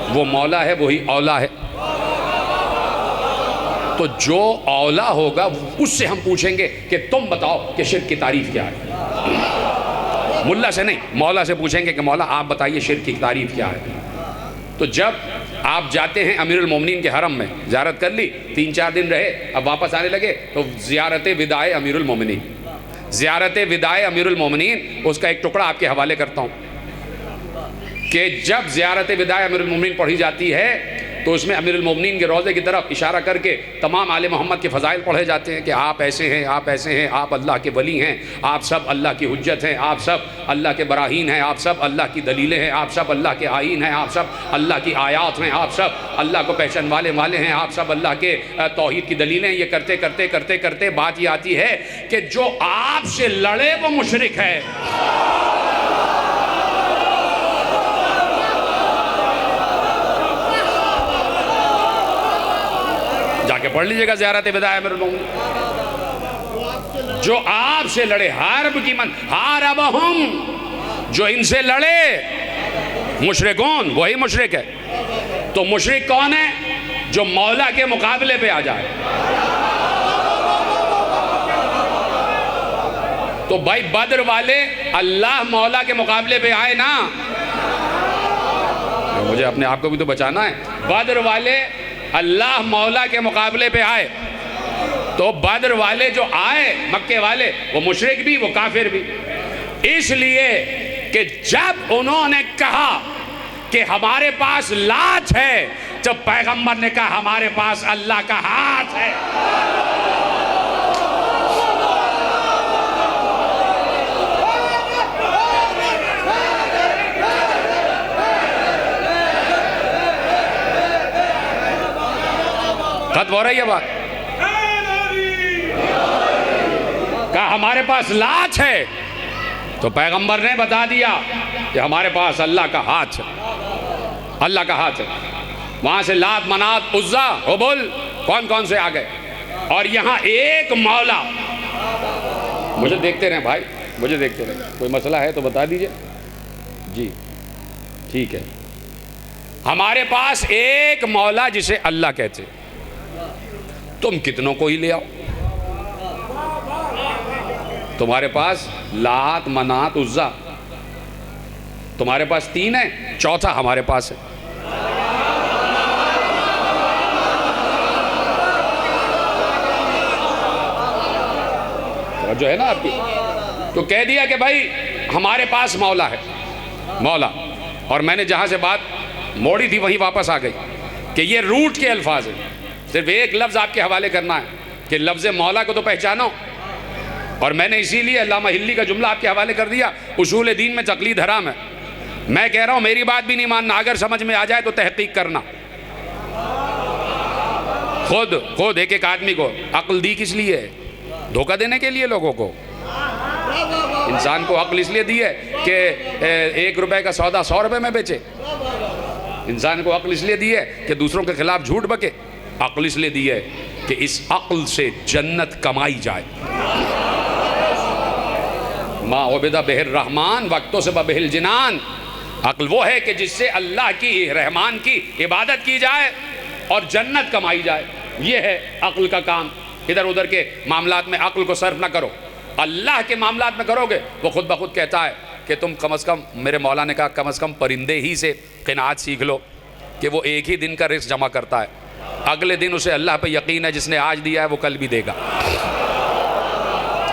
वो मौला है वही औला है। तो जो औला होगा उससे हम पूछेंगे कि तुम बताओ कि शिर्क की तारीफ़ क्या है। मुल्ला से नहीं, मौला से पूछेंगे कि मौला आप बताइए शिर्क की तारीफ़ क्या है। तो जब आप जाते हैं अमीरुल मोमिनीन के हरम में, ज़ियारत कर ली, 3-4 दिन रहे, अब वापस आने लगे, तो ज़ियारत विदाए अमीरुल मोमिनीन, ज़ियारत विदाए अमीरुल मोमिनीन, उसका एक टुकड़ा आपके हवाले करता हूँ कि जब ज़ियारत विदाए अमीरुल मोमिनीन पढ़ी जाती है तो उसमें अमीरुल मोमिनीन के रोज़े की तरफ इशारा करके तमाम आले मोहम्मद के फ़ज़ाइल पढ़े जाते हैं कि आप ऐसे हैं, आप ऐसे हैं, आप अल्लाह के वली हैं, आप सब अल्लाह की हुज्जत हैं, आप सब अल्लाह के बराहीन हैं, आप सब अल्लाह की दलीलें हैं, आप सब अल्लाह के आईन हैं, आप सब अल्लाह की आयात हैं, आप सब अल्लाह को पहचान वाले हैं, आप सब अल्लाह के तौहीद की दलीलें। ये करते करते करते करते बात ये आती है कि जो आपसे लड़े वो मुशरिक है। जाके पढ़ लीजिएगा ज़ियारत विदाए अमीरुल मोमिनीन। जो आपसे लड़े, हारब की मन हारब हम, जो इनसे लड़े मुशरिकून, वही मुशरिक है। तो मुशरिक कौन है? जो मौला के मुकाबले पे आ जाए। तो भाई बद्र वाले अल्लाह मौला के मुकाबले पे आए ना, मुझे अपने आप को भी तो बचाना है। बद्र वाले अल्लाह मौला के मुकाबले पे आए, तो बद्र वाले जो आए मक्के वाले, वो मुशरिक भी वो काफिर भी। इसलिए कि जब उन्होंने कहा कि हमारे पास लात है, जब पैगंबर ने कहा हमारे पास अल्लाह का हाथ है, खत्म हो रही है बात। कहा हमारे पास लात है, तो पैगंबर ने बता दिया कि हमारे पास अल्लाह का हाथ है, अल्लाह का हाथ है। वहां से लात, मनात, उज्जा, हुबुल कौन कौन से आ गए। और यहां एक मौला, मुझे देखते रहे भाई, मुझे देखते रहे। कोई मसला है तो बता दीजिए जी। ठीक है, हमारे पास एक मौला जिसे अल्लाह कहते, तुम कितनों को ही ले आओ। तुम्हारे पास लात, मनात, उज्जा, तुम्हारे पास 3 है, चौथा हमारे पास है। जो है ना आपकी, तो कह दिया कि भाई हमारे पास मौला है, मौला। और मैंने जहां से बात मोड़ी थी वहीं वापस आ गई कि ये रूट के अल्फाज हैं। सिर्फ एक लफ्ज़ आपके हवाले करना है कि लफ्ज़ मौला को तो पहचानो। और मैंने इसीलिए अल्लामा हिल्ली का जुमला आपके हवाले कर दिया, उसूल दीन में तकलीद हराम है। मैं कह रहा हूँ मेरी बात भी नहीं मानना, अगर समझ में आ जाए तो तहकीक करना। खुद एक एक आदमी को अक्ल दी किस लिए है? धोखा देने के लिए लोगों को। इंसान को अक्ल इसलिए दी है कि 1 रुपए का सौदा 100 रुपए में बेचे। इंसान को अक्ल इसलिए दी है कि दूसरों के खिलाफ झूठ बके। अक्ल इसलिए दी है कि इस अक्ल से जन्नत कमाई जाए। माँ उबिदा बिहिर रहमान वक्तों से बबिहिल जिनान। अक्ल वो है कि जिससे अल्लाह की, रहमान की इबादत की जाए और जन्नत कमाई जाए। ये है अक्ल का काम। इधर उधर के मामलात में अक्ल को सर्फ ना करो, अल्लाह के मामलात में करोगे वो खुद ब खुद कहता है कि तुम कम अज़ कम, मेरे मौला ने कहा, कम अज़ कम परिंदे ही से क़नाअत सीख लो कि वो एक ही दिन का रिस्क जमा करता है। अगले दिन उसे अल्लाह पे यकीन है, जिसने आज दिया है वो कल भी देगा।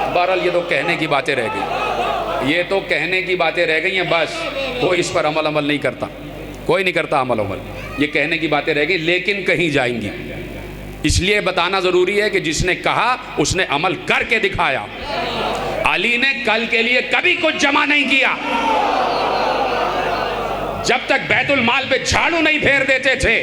बहरहाल ये तो कहने की बातें रह गई, ये तो कहने की बातें रह गई हैं बस। कोई इस पर अमल नहीं करता, कोई नहीं करता अमल। ये कहने की बातें रह गई, लेकिन कहीं जाएंगी। इसलिए बताना ज़रूरी है कि जिसने कहा उसने अमल करके दिखाया। अली ने कल के लिए कभी कुछ जमा नहीं किया। जब तक बैतुल माल पे झाड़ू नहीं फेर देते थे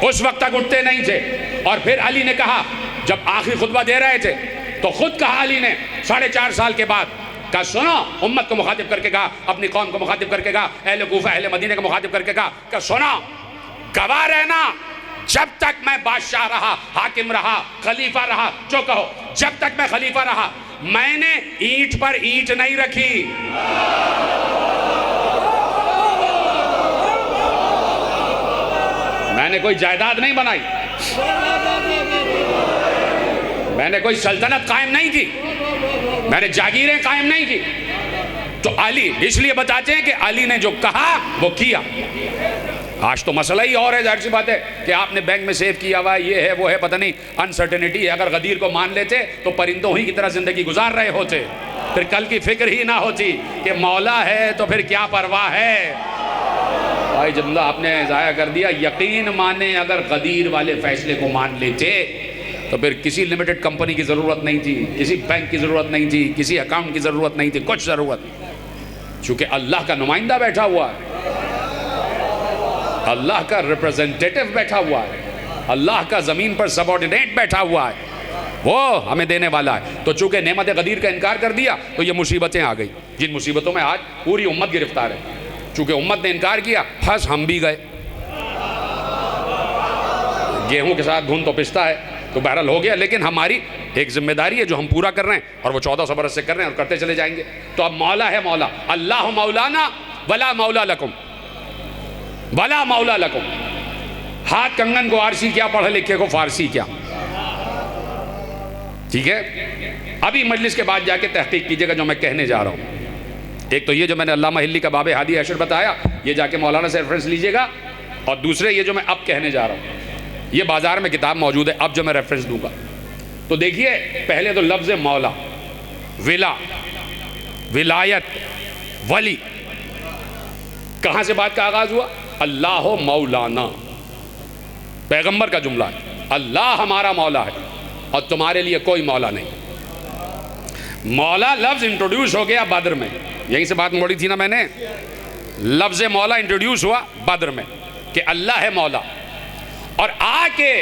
उस वक्त तक उठते नहीं थे। और फिर अली ने कहा, जब आखिरी खुतबा दे रहे थे तो खुद कहा अली ने 4.5 साल के बाद, कहा सुनो, उम्मत को मुखातिब करके कहा, अपनी कौम को मुखातिब करके कहा, अहले कूफा अहले मदीने को मुखातिब करके कहा, सुनो, गवाह रहना, जब तक मैं बादशाह रहा, हाकिम रहा, खलीफा रहा, जो कहो, जब तक मैं खलीफा रहा मैंने ईंट पर ईंट नहीं रखी। मैंने कोई जायदाद नहीं बनाई, मैंने कोई सल्तनत कायम नहीं की, मैंने जागीरें कायम नहीं की। तो अली इसलिए बताते हैं कि अली ने जो कहा वो किया। आज तो मसला ही और है, जाहिर सी बात है कि आपने बैंक में सेव किया हुआ है, ये है वो है, पता नहीं अनसर्टेनिटी है। अगर गदीर को मान लेते तो परिंदों ही की तरह जिंदगी गुजार रहे होते, फिर कल की फिक्र ही ना होती कि मौला है तो फिर क्या परवाह है। भाई जुमला आपने ज़ाया कर दिया। यकीन माने अगर गदीर वाले फैसले को मान लेते तो फिर किसी लिमिटेड कंपनी की ज़रूरत नहीं थी, किसी बैंक की ज़रूरत नहीं थी, किसी अकाउंट की ज़रूरत नहीं थी, कुछ ज़रूरत। चूँकि अल्लाह का नुमाइंदा बैठा हुआ है, अल्लाह का रिप्रेजेंटेटिव बैठा हुआ है, अल्लाह का ज़मीन पर सबऑर्डिनेट बैठा हुआ है, वो हमें देने वाला है। तो चूँकि नेमत गदीर का इनकार कर दिया तो ये मुसीबतें आ गई, जिन मुसीबतों में आज पूरी उम्मत गिरफ्तार है। चूँकि उम्मत ने इनकार किया, फंस हम भी गए। गेहूं के साथ घुन तो पिसता है, तो बहरहाल हो गया। लेकिन हमारी एक जिम्मेदारी है जो हम पूरा कर रहे हैं, और वो 1400 बरस से कर रहे हैं और करते चले जाएंगे। तो अब मौला है मौला, अल्लाह मौलाना वला मौला लकुम, वला मौला लकुम। हाथ कंगन को आरसी क्या, पढ़े लिखे को फारसी क्या। ठीक है, अभी मजलिस के बाद जाके तहकीक कीजिएगा जो मैं कहने जा रहा हूँ। एक तो ये जो मैंने अल्लामा हिल्ली का बाबे हादी अशर बताया, ये जाके मौलाना से रेफरेंस लीजिएगा। और दूसरे ये जो मैं अब कहने जा रहा हूँ, ये बाजार में किताब मौजूद है, अब जो मैं रेफरेंस दूंगा। तो देखिए, पहले तो लफ्ज़ मौला, विला, विलायत, वली, कहाँ से बात का आगाज़ हुआ? अल्लाह मौलाना, पैगंबर का जुमला है, अल्लाह हमारा मौला है और तुम्हारे लिए कोई मौला नहीं। मौला लफ्ज़ इंट्रोड्यूस हो गया बद्र में, यहीं से बात मोड़ी थी ना मैंने। लफ्ज़ मौला इंट्रोड्यूस हुआ बद्र में कि अल्लाह है मौला, और आके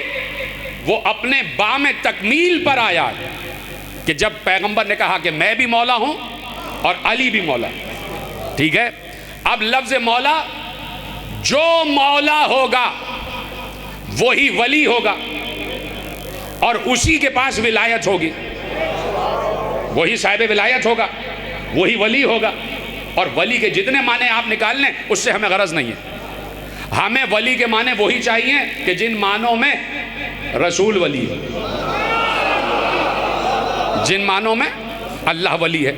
वो अपने बाम तकमील पर आया कि जब पैगंबर ने कहा कि मैं भी मौला हूं और अली भी मौला। ठीक है, अब लफ्ज़ मौला, जो मौला होगा वही वली होगा और उसी के पास विलायत होगी, वही साहिब विलायत होगा। वही वली होगा। और वली के जितने माने आप निकाल लें उससे हमें गरज नहीं है। हमें वली के माने वही चाहिए कि जिन मानों में रसूल वली है, जिन मानों में अल्लाह वली है,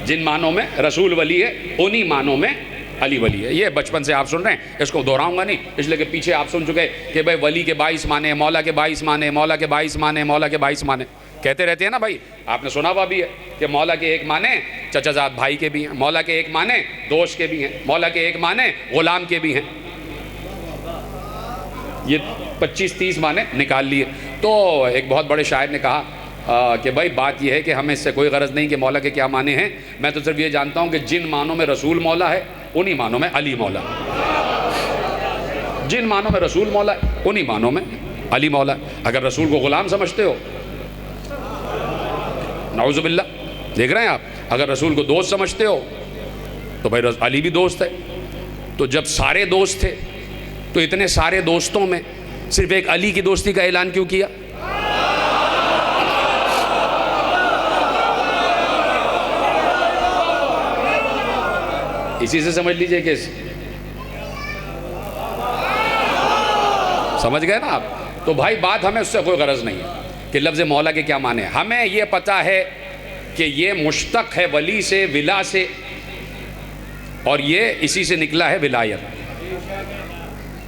जिन मानों में रसूल वली है, उन्हीं मानों में अली वली है। ये बचपन से आप सुन रहे हैं, इसको दोहराऊंगा नहीं, इसलिए कि पीछे आप सुन चुके कि भाई वली के 22 माने, मौला के 22 माने, मौला के 22 माने, मौला के 22 माने कहते रहते हैं ना भाई। आपने सुना हुआ भी है कि मौला के एक माने चचाजाद भाई के भी हैं, मौला के एक माने दोस्त के भी हैं, मौला के एक माने गुलाम के भी हैं। ये 25-30 माने निकाल लिए। तो एक बहुत बड़े शायर ने कहा कि भाई बात यह है कि हमें इससे कोई गरज नहीं कि मौला के क्या माने हैं, मैं तो सिर्फ ये जानता हूँ कि जिन मानों में रसूल मौला है उन्हीं मानों में अली मौला, जिन मानों में रसूल मौला है उन्हीं मानों में अली मौला। अगर रसूल को गुलाम समझते हो, नाउज़ुबिल्लाह, देख रहे हैं आप, अगर रसूल को दोस्त समझते हो तो भाई अली भी दोस्त है। तो जब सारे दोस्त थे तो इतने सारे दोस्तों में सिर्फ एक अली की दोस्ती का ऐलान क्यों किया? इसी से समझ लीजिए कि समझ गए ना आप। तो भाई बात हमें उससे कोई गरज नहीं है कि लफ्ज़ मौला के क्या माने। हमें ये पता है कि ये मुश्तक है वली से, विला से, और ये इसी से निकला है विलायत।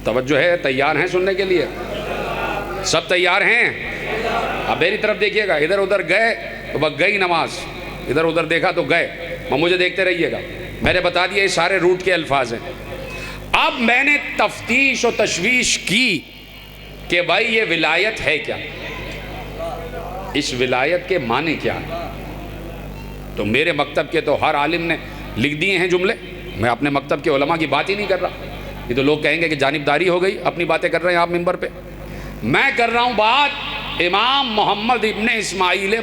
तवज्जो है, तैयार हैं सुनने के लिए? सब तैयार हैं? अब मेरी तरफ देखिएगा, इधर उधर गए तो बस गई नमाज, इधर उधर देखा तो गए, मुझे देखते रहिएगा। मैंने बता दिया ये सारे रूट के अल्फाज हैं। अब मैंने तफ्तीश और तशवीश की कि भाई ये विलायत है क्या, इस विलायत के माने क्या है। तो मेरे मकतब के तो हर आलिम ने लिख दिए हैं जुमले, मैं अपने मकतब के उलमा की बात ही नहीं कर रहा। ये तो लोग कहेंगे कि जानिबदारी हो गई, अपनी बातें कर रहे हैं आप मिंबर पे। मैं कर रहा हूँ बात इमाम मोहम्मद इब्ने इस्माइल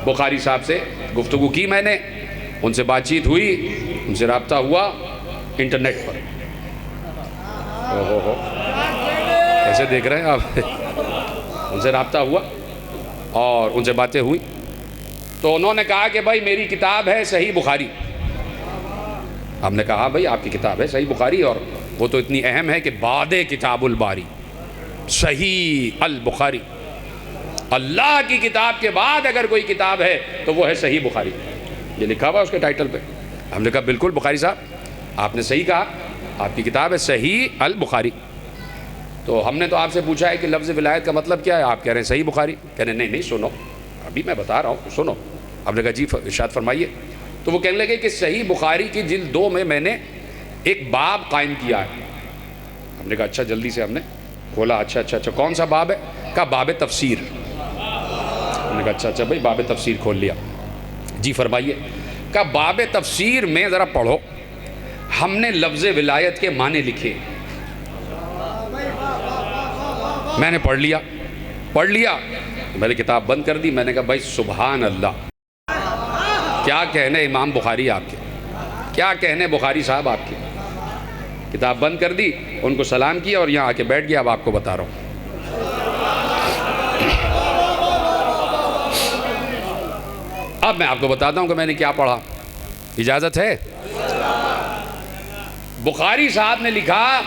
बुखारी साहब से गुफ्तगू की मैंने, उनसे बातचीत हुई, उनसे रब्ता हुआ इंटरनेट पर। ओहो, कैसे देख रहे हैं आप? उनसे रब्ता हुआ और उनसे बातें हुई तो उन्होंने कहा कि भाई मेरी किताब है सही बुखारी। हमने कहा भाई आपकी किताब है सही बुखारी, और वो तो इतनी अहम है कि बादे किताबुल बारी सही अल बुखारी, अल्लाह की किताब के बाद अगर कोई किताब है तो वो है सही बुखारी। ये लिखा हुआ उसके टाइटल पे। हमने कहा बिल्कुल बुखारी साहब आपने सही कहा, आपकी किताब है सही अल बुखारी। तो हमने तो आपसे पूछा है कि लफ्ज़ विलायत का मतलब क्या है, आप कह रहे हैं सही बुखारी। कह रहे नहीं सुनो, अभी मैं बता रहा हूँ सुनो। हमने कहा जी इरशाद फरमाइए। तो वो कहने लगे कि सही बुखारी की जिल्द 2 में मैंने एक बाब कायम किया है। हमने कहा अच्छा, जल्दी से हमने खोला, अच्छा कौन सा बाब है? कहा बाब तफसीर। हमने कहा अच्छा भाई बाब तफसीर खोल लिया। जी फरमाइए। कहा बाब तफसीर में ज़रा पढ़ो, हमने लफ्ज़ विलायत के माने लिखे। मैंने पढ़ लिया, मैंने किताब बंद कर दी। मैंने कहा भाई सुभान अल्लाह, क्या कहने इमाम बुखारी आपके, क्या कहने बुखारी साहब आपके। किताब बंद कर दी, उनको सलाम किया और यहाँ आके बैठ गया। अब आपको बता रहा हूँ। अब मैं आपको बताता हूँ कि मैंने क्या पढ़ा, इजाज़त है? बुखारी साहब ने लिखा,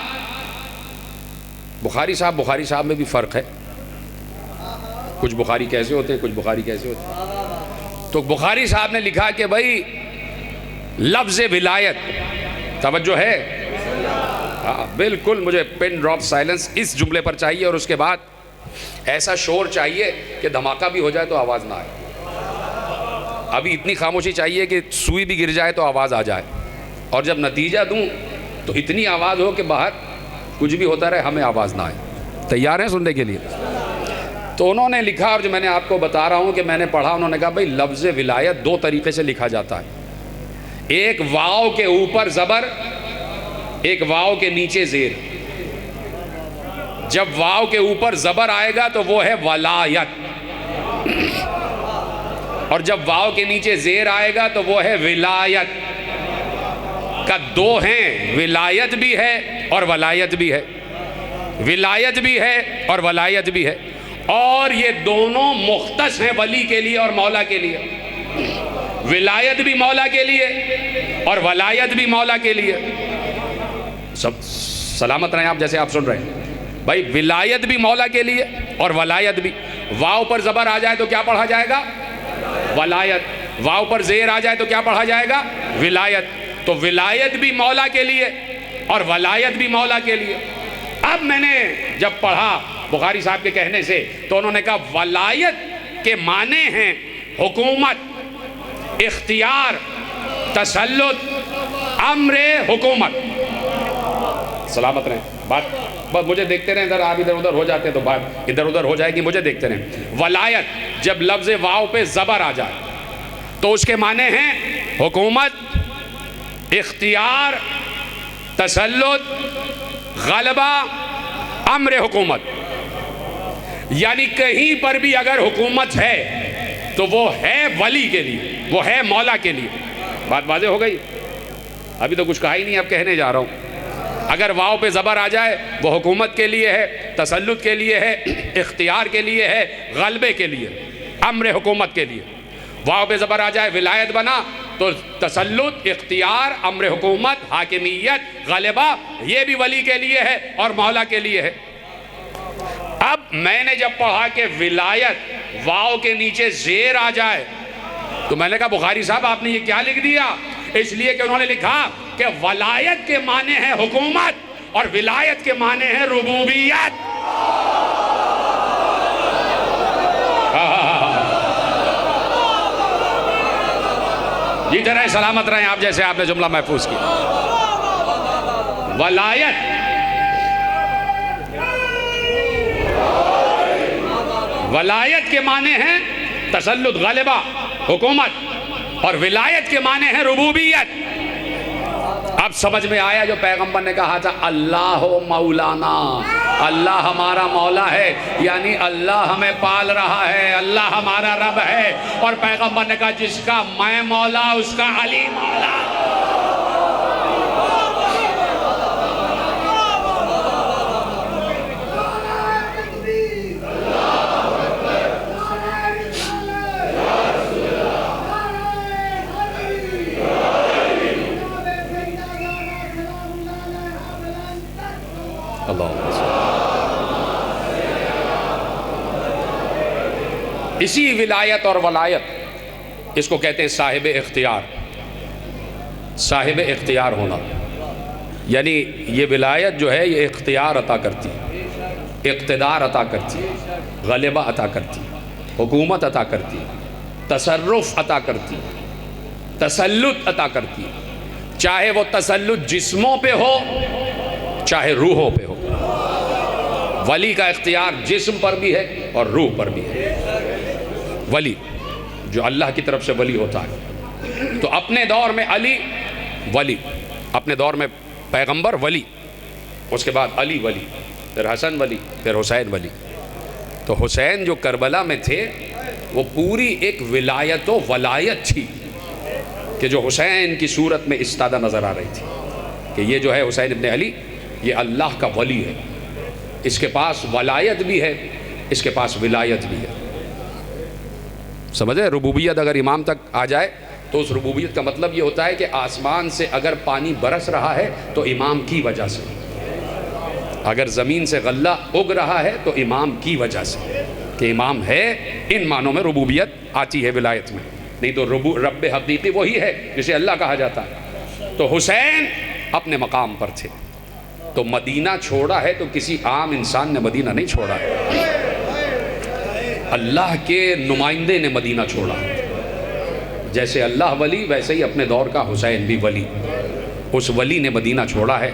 बुखारी साहब में भी फ़र्क है, कुछ बुखारी कैसे होते हैं, कुछ बुखारी कैसे होते हैं। तो बुखारी साहब ने लिखा कि भाई लफ्ज़ विलायत, तवज्जो है, हाँ बिल्कुल, मुझे पिन ड्रॉप साइलेंस इस जुमले पर चाहिए और उसके बाद ऐसा शोर चाहिए कि धमाका भी हो जाए तो आवाज़ ना आए। अभी इतनी खामोशी चाहिए कि सुई भी गिर जाए तो आवाज़ आ जाए, और जब नतीजा दूं तो इतनी आवाज़ हो कि बाहर कुछ भी होता रहे हमें आवाज़ ना आए। तैयार हैं सुनने के लिए? तो उन्होंने लिखा, और जो मैंने आपको बता रहा हूँ कि मैंने पढ़ा, उन्होंने कहा भाई लफ्ज़ विलायत 2 तरीक़े से लिखा जाता है। एक वाव के ऊपर ज़बर, एक वाव के नीचे ज़ेर। जब वाव के ऊपर ज़बर आएगा तो वो है वलायत, और जब वाव के नीचे ज़ेर आएगा तो वो है विलायत। का 2 हैं, विलायत भी है और वलायत भी है, विलायत भी है और वलायत भी है। और ये दोनों मुख्तस हैं वली के लिए और मौला के लिए। विलायत भी मौला के लिए और वलायत भी मौला के लिए। सब सलामत रहें आप, जैसे आप सुन रहे हैं भाई। विलायत भी मौला के लिए और वलायत भी। वाव पर ज़बर आ जाए तो क्या पढ़ा जाएगा? वलायत। वाव पर ज़ेर आ जाए तो क्या पढ़ा जाएगा? विलायत। तो विलायत भी मौला के लिए और वलायत भी मौला के लिए। अब मैंने जब पढ़ा बुखारी साहब के कहने से, तो उन्होंने कहा वलायत के माने हैं हुकूमत, इख्तियार, तसल्लुत, अम्र हुकूमत। सलामत रहें। बात बस मुझे देखते रहें, इधर आप इधर उधर हो जाते हैं तो बात इधर उधर हो जाएगी, मुझे देखते रहें। वलायत, जब लफ्ज़ वाव पे ज़बर आ जाए तो उसके माने हैं हुकूमत, इख्तियार, तसल्लुत, गलबा, अम्र हुकूमत। यानी कहीं पर भी अगर हुकूमत है तो वो है वली के लिए, वो है मौला के लिए। बात वाज़ेह हो गई? अभी तो कुछ कहा ही नहीं, अब कहने जा रहा हूँ। अगर वाव पे ज़बर आ जाए वो हुकूमत के लिए है, तसल्लुत के लिए है, इख्तियार के लिए है, गलबे के लिए, अम्र हुकूमत के लिए। वाव पे ज़बर आ जाए विलायत बना तो तसल्लुत, इख्तियार, अम्र हुकूमत, हाकिमियत, गलबा, ये भी वली के लिए है और मौला के लिए है। अब मैंने जब पढ़ा कि विलायत वाव के नीचे ज़ेर आ जाए तो मैंने कहा बुखारी साहब आपने ये क्या लिख दिया? इसलिए कि उन्होंने लिखा कि वलायत के माने हैं हुकूमत और विलायत के माने हैं रुबूबियत। जी तरह सलामत रहें आप, जैसे आपने जुमला महफूज किया। वलायत वलायत के माने हैं तसल्लुत, गलबा, हुकूमत, और विलायत के माने हैं रुबूबियत। अब समझ में आया जो पैगंबर ने कहा था अल्लाह मौलाना, अल्लाह हमारा मौला है, यानी अल्लाह हमें पाल रहा है, अल्लाह हमारा रब है। और पैगंबर ने कहा जिसका मैं मौला उसका अली मौला। इसी विलायत और वलायत, इसको कहते हैं साहिब इख्तियार। साहिब इख्तियार होना यानी ये विलायत जो है ये इख्तियार अता करती है, इक़्तिदार अता करती है, गलबा अता करती है, हुकूमत अता करती है, तसर्रुफ़ अता करती है, तसल्लुत अता करती है। चाहे वो तसल्लुत जिस्मों पे हो चाहे रूहों पे हो। वली का इख्तियार जिस्म पर भी है और रूह पर भी है। वली जो अल्लाह की तरफ से वली होता है, तो अपने दौर में अली वली, अपने दौर में पैगंबर वली, उसके बाद अली वली, फिर हसन वली, फिर हुसैन वली। तो हुसैन जो करबला में थे वो पूरी एक विलायत व वलायत थी कि जो हुसैन की सूरत में इस्तादा नज़र आ रही थी कि ये जो है हुसैन इब्न अली ये अल्लाह का वली है, इसके पास वलायत भी है, इसके पास विलायत भी है। समझे? रुबूबियत अगर इमाम तक आ जाए तो उस रुबूबियत का मतलब ये होता है कि आसमान से अगर पानी बरस रहा है तो इमाम की वजह से, अगर ज़मीन से गल्ला उग रहा है तो इमाम की वजह से कि इमाम है। इन मानों में रुबूबियत आती है विलायत में, नहीं तो रब हकीकी वही है जिसे अल्लाह कहा जाता है। तो हुसैन अपने मकाम पर थे, तो मदीना छोड़ा है तो किसी आम इंसान ने मदीना नहीं छोड़ा है, अल्लाह के नुमाइंदे ने मदीना छोड़ा। जैसे अल्लाह वली वैसे ही अपने दौर का हुसैन भी वली, उस वली ने मदीना छोड़ा है।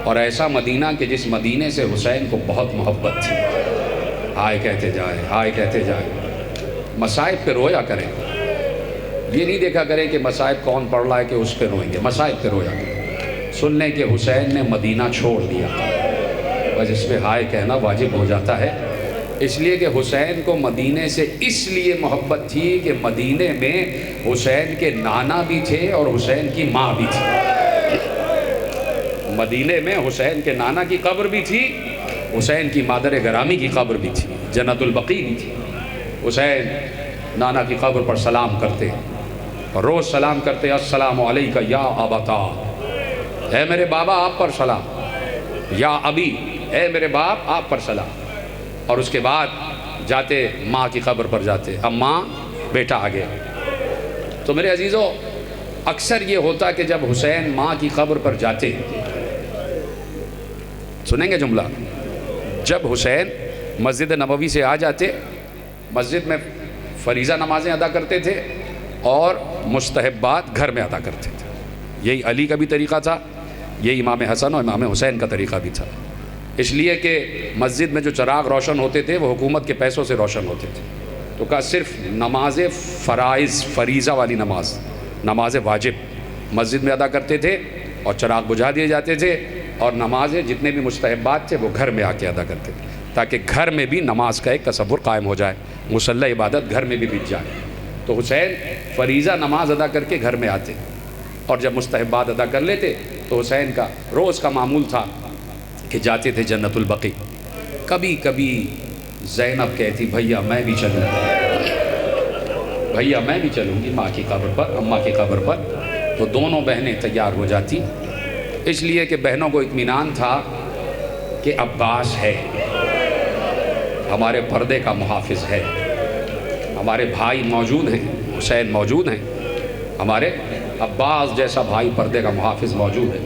और ऐसा मदीना कि जिस मदीने से हुसैन को बहुत मोहब्बत थी। हाय कहते जाए, हाय कहते जाए। मसाइब पे रोया करें, ये नहीं देखा करें कि मसाइब कौन पढ़ रहा है कि उस पर रोएंगे, मसाइब पे रोया करें। सुन लें कि हुसैन ने मदीना छोड़ दिया, बस इस पर हाय कहना वाजिब हो जाता है। इसलिए कि हुसैन को मदीने से इसलिए मोहब्बत थी कि मदीने में हुसैन के नाना भी थे और हुसैन की माँ भी थी। मदीने में हुसैन के नाना की कब्र भी थी, हुसैन की मादर गरामी की कब्र भी थी। जन्नतुल बकी भी थी। हुसैन नाना की कब्र पर सलाम करते और रोज़ सलाम करते, अस्सलामु अलैका या अबता, है मेरे बाबा आप पर सलाम, या अबी, है मेरे बाप आप पर सलाम। और उसके बाद जाते माँ की कब्र पर जाते, अम्मा बेटा आ गया। तो मेरे अजीज़ों, अक्सर ये होता कि जब हुसैन माँ की कब्र पर जाते, सुनेंगे जुमला, जब हुसैन मस्जिद नबवी से आ जाते, मस्जिद में फरीज़ा नमाज़ें अदा करते थे और मुस्तहब्बात घर में अदा करते थे। यही अली का भी तरीक़ा था, यही इमाम हसन और इमाम हुसैन का तरीक़ा भी था। इसलिए कि मस्जिद में जो चराग रोशन होते थे वो हुकूमत के पैसों से रोशन होते थे। तो कहा सिर्फ नमाज फ़राइज़, फरीज़ा वाली नमाज वाजिब मस्जिद में अदा करते थे और चराग बुझा दिए जाते थे, और नमाज़ें जितने भी मुस्तहब्बात थे वो घर में आके अदा करते थे, ताकि घर में भी नमाज का एक तसव्वुर कायम हो जाए, मुसल्ला इबादत घर में भी बिछ जाए। तो हुसैन फरीज़ा नमाज अदा करके घर में आते, और जब मुस्तहब्बात अदा कर लेते तो हुसैन का रोज़ का मामूल था कि जाते थे जन्नतुल बकी। कभी कभी ज़ैनब कहती भैया मैं भी चलूँगी, भैया मैं भी चलूँगी माँ की कब्र पर, अम्मा की कब्र पर। तो दोनों बहनें तैयार हो जाती, इसलिए कि बहनों को इत्मीनान था कि अब्बास है, हमारे पर्दे का मुहाफ़िज़ है, हमारे भाई मौजूद हैं, हुसैन मौजूद हैं, हमारे अब्बास जैसा भाई पर्दे का मुहाफ़िज़ मौजूद है।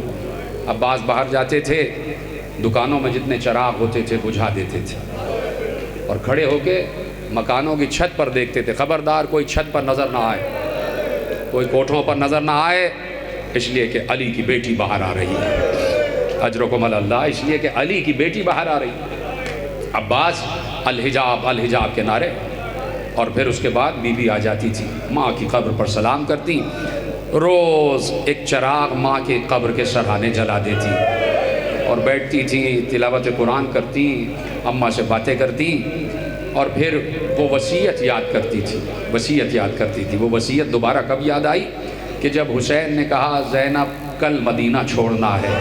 अब्बास बाहर जाते थे, दुकानों में जितने चराग होते थे बुझा देते थे, और खड़े होके मकानों की छत पर देखते थे, ख़बरदार कोई छत पर नज़र ना आए, कोई कोठों पर नज़र ना आए, इसलिए कि अली की बेटी बाहर आ रही है। अजरकुम अल्लाह, इसलिए कि अली की बेटी बाहर आ रही है। अब्बास अल-हिजाब अल-हिजाब के नारे, और फिर उसके बाद बीबी आ जाती थी, माँ की कब्र पर सलाम करती, रोज़ एक चराग माँ के कब्र के सरहाने जला देती और बैठती थी, तिलावत कुरान करती, अम्मा से बातें करती, और फिर वो वसीयत याद करती थी, वसीयत याद करती थी। वो वसीयत दोबारा कब याद आई कि जब हुसैन ने कहा ज़ैनब कल मदीना छोड़ना है,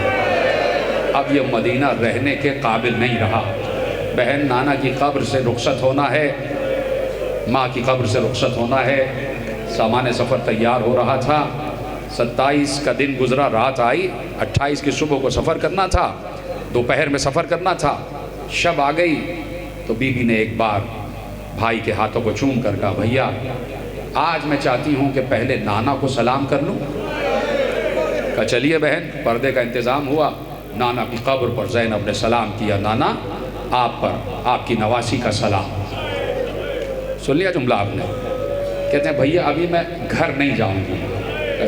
अब ये मदीना रहने के काबिल नहीं रहा, बहन नाना की कब्र से रुखसत होना है, माँ की कब्र से रुखसत होना है। सामान सफ़र तैयार हो रहा था, 27 का दिन गुज़रा, रात आई, 28 की सुबह को सफ़र करना था, दोपहर में सफ़र करना था, शब आ गई। तो बीबी ने एक बार भाई के हाथों को चूम कर कहा भैया आज मैं चाहती हूँ कि पहले नाना को सलाम कर लूँ। कहा चलिए बहन, पर्दे का इंतज़ाम हुआ, नाना की कब्र पर ज़ैनब ने सलाम किया, नाना आप पर आपकी नवासी का सलाम। सुन लिया जुमला आपने? कहते हैं भैया अभी मैं घर नहीं जाऊंगी।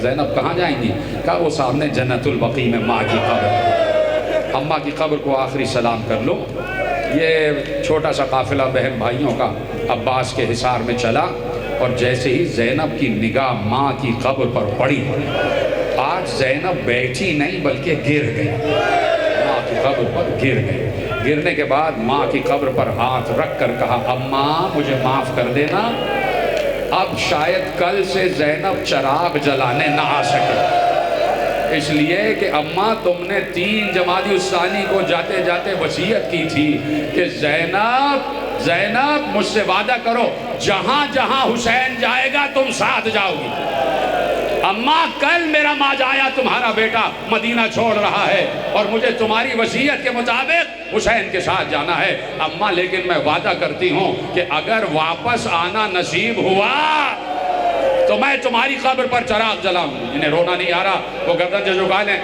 ज़ैनब कहाँ जाएंगी? कहा वो सामने जन्नतुल बकी में माँ की कब्र, अम्मा की कब्र को आखिरी सलाम कर लो। ये छोटा सा काफिला बहन भाइयों का अब्बास के हिसार में चला, और जैसे ही ज़ैनब की निगाह माँ की कब्र पर पड़ी, आज ज़ैनब बैठी नहीं बल्कि गिर गई, माँ की कब्र पर गिर गई। गिरने के बाद माँ की कब्र पर हाथ रख कर कहा अम्मा मुझे माफ़ कर देना, अब शायद कल से ज़ैनब चराग जलाने ना आ सके, इसलिए कि अम्मा तुमने 3 जमादी उस्सानी को जाते जाते वसीयत की थी कि ज़ैनब मुझसे वादा करो जहाँ जहाँ हुसैन जाएगा तुम साथ जाओगी। अम्मा कल मेरा माजाया तुम्हारा बेटा मदीना छोड़ रहा है और मुझे तुम्हारी वसीयत के मुताबिक हुसैन के साथ जाना है। अम्मा लेकिन मैं वादा करती हूँ कि अगर वापस आना नसीब हुआ तो मैं तुम्हारी कब्र पर चराग जलाऊं। जिन्हें रोना नहीं आ रहा वो गर्दन से झुका लें,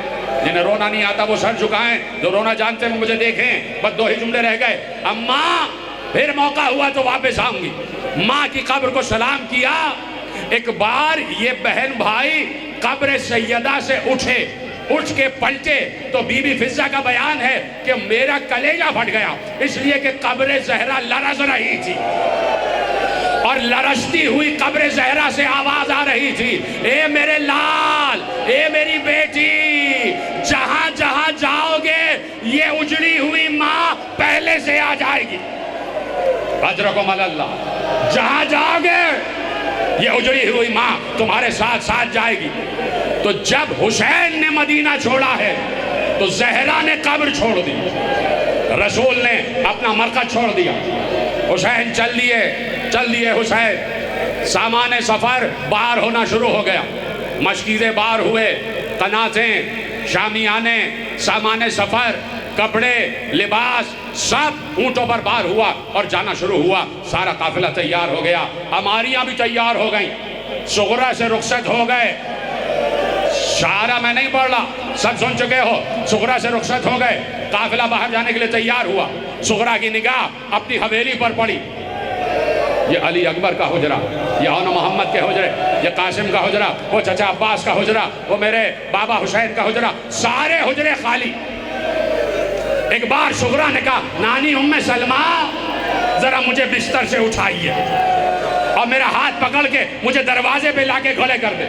जिन्हें रोना नहीं आता वो सर झुकाएं, जो रोना जानते हैं मुझे देखें। बस 2 ही जुमले रह गए। अम्मा फिर मौका हुआ तो वापस आऊंगी। माँ की कब्र को सलाम किया। एक बार ये बहन भाई कब्र सैयदा से उठे, उठ के पलटे तो बीबी फिजा का बयान है कि मेरा कलेजा फट गया, इसलिए कि कब्र ज़हरा लरज़ रही थी और लरजती हुई कब्र ज़हरा से आवाज आ रही थी, ए मेरे लाल, ए मेरी बेटी, जहां जहां जाओगे ये उजड़ी हुई माँ पहले से आ जाएगी। अजरकुम अल्लाह, जहां जाओगे ये उजड़ी हुई माँ तुम्हारे साथ साथ जाएगी। तो जब हुसैन ने मदीना छोड़ा है तो ज़हरा ने कब्र छोड़ दी, रसूल ने अपना मरकज़ छोड़ दिया। हुसैन चल दिए हुसैन। सामाने सफ़र बाहर होना शुरू हो गया, मशकीज़े बाहर हुए, कनातें, शामियाने, सामाने सफ़र, कपड़े, लिबास सब ऊँटों पर बाहर हुआ और जाना शुरू हुआ। सारा काफिला तैयार हो गया, हमारियाँ भी तैयार हो गई, सुगरा से रुखसत हो गए। शारा मैं नहीं पढ़ रहा, सब सुन चुके हो। सुगरा से रुखसत हो गए, काफिला बाहर जाने के लिए तैयार हुआ। सुगरा की निगाह अपनी हवेली पर पड़ी। ये अली अकबर का हुजरा, ये औन मोहम्मद के हुजरे, ये कासिम का हुजरा, वो चचा अब्बास का हुजरा, वो मेरे बाबा हुसैन का हुजरा, सारे हुजरे खाली। एक बार सुगरा ने कहा, नानी उम्मे सलमा जरा मुझे बिस्तर से उठाइए और मेरा हाथ पकड़ के मुझे दरवाजे पे लाके खड़े कर दे,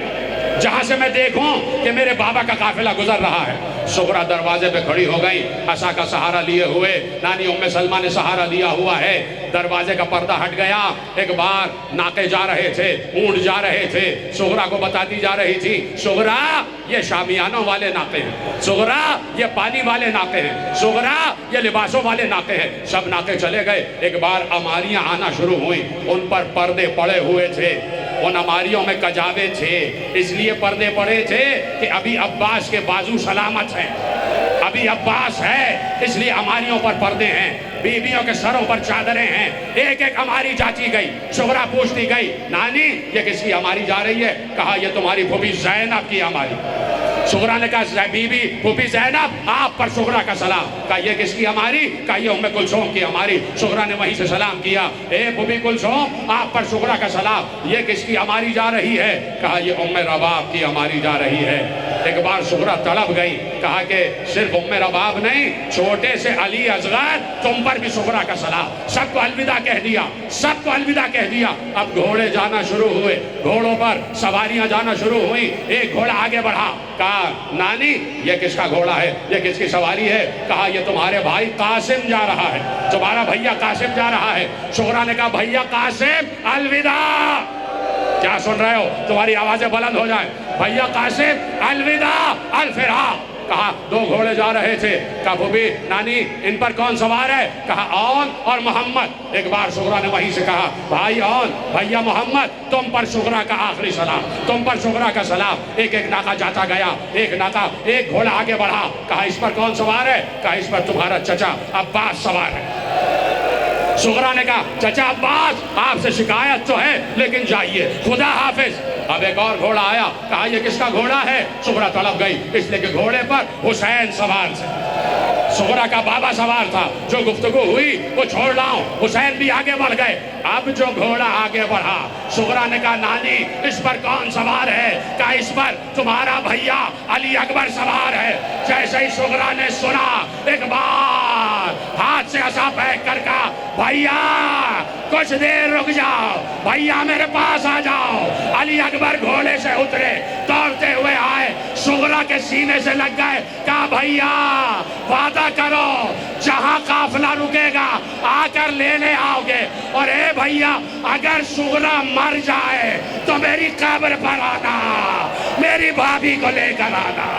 जहां से मैं देखूं कि मेरे बाबा का काफिला गुजर रहा है। सुगरा दरवाजे पे खड़ी हो गई, असा का सहारा लिए हुए। नानी उम्मे सलमा ने सहारा लिया हुआ है। दरवाजे का पर्दा हट गया। एक बार नाके जा रहे थे, ऊंट जा रहे थे, सुगरा को बताती जा रही थी, सुगरा ये शामियानों वाले नाके हैं, सुगरा ये पानी वाले नाके हैं, सुगरा ये लिबासों वाले नाके हैं। सब नाके चले गए। एक बार अमारियां आना शुरू हुई, उन पर पर्दे पड़े हुए थे, उन अमारियों में कजावे थे, इसलिए पर्दे पड़े थे कि अभी अब्बास के बाजू सलामत हैं, अभी अब्बास है, इसलिए अमारियों पर पर्दे हैं, बीबियों के सरों पर चादरें हैं। एक एक अमारी जांची गई। सुगरा पूछती गई, नानी ये किसकी अमारी जा रही है? कहा ये तुम्हारी फूफी ज़ैनब की अमारी। सुगरा ने कहा, बीबी फूफी ज़ैनब आप पर सुगरा का सलाम। कहा ये किसकी हमारी? कहा ये उम्मे कुलसूम की हमारी। सुगरा ने वहीं से सलाम किया, ए फूफी कुलसूम आप पर सुगरा का सलाम। ये किसकी हमारी जा रही है? कहा ये उम्मे रबाब की हमारी जा रही है। एक बार सुगरा तड़प गई, कहा कि सिर्फ उम्मे रबाब नहीं, छोटे से अली असगर तुम पर भी सुगरा का सलाम। सबको अलविदा कह दिया, सबको अलविदा कह दिया। अब घोड़े जाना शुरू हुए, घोड़ों पर सवारियां जाना शुरू हुई। एक घोड़ा आगे बढ़ा, कहा नानी ये किसका घोड़ा है, ये किसकी सवारी है? कहा ये तुम्हारे भाई कासिम जा रहा है, तुम्हारा भैया कासिम जा रहा है। सुगरा ने कहा भैया कासिम अलविदा। क्या सुन रहे हो? तुम्हारी आवाजें बुलंद हो जाए। भैया कासिम अलविदा अलफिरा। कहा दो घोड़े जा रहे थे। कहा फूफी नानी इन पर कौन सवार है? कहा औन और मोहम्मद। एक बार सुगरा ने वहीं से कहा, भाई औन भैया मोहम्मद तुम पर सुगरा का आखिरी सलाम, तुम पर सुगरा का सलाम। एक एक नाका जाता गया, एक नाका, एक घोड़ा आगे बढ़ा। कहा इस पर कौन सवार है? कहा इस पर तुम्हारा चचा अब्बास सवार है। सुगरा ने कहा चचा अब्बास आपसे शिकायत तो है, लेकिन जाइए, खुदा हाफिज। अब एक और घोड़ा आया। कहा ये किसका घोड़ा है? सुगरा तड़प गई, इसलिए कि घोड़े पर हुसैन सवार थे। सुगरा का बाबा सवार था। जो गुफ्तगू हुई वो छोड़ लाऊं, हुसैन भी आगे बढ़ गए। अब जो घोड़ा आगे बढ़ा, सुगरा ने कहा नानी इस पर कौन सवार है? कहा इस पर तुम्हारा भैया अली अकबर सवार है। जैसे ही सुगरा ने सुना, एक बार हाथ से असा फेंक कर कहा भैया कुछ देर रुक जाओ, भैया मेरे पास आ जाओ। अली अकबर घोड़े से उतरे, दौड़ते हुए आए, सुगरा के सीने से लग गए। कहा भैया वादा करो जहां काफिला रुकेगा आकर लेने आओगे, और ए भैया अगर सुगरा मर जाए तो मेरी कब्र पर आना, मेरी भाभी को लेकर आना।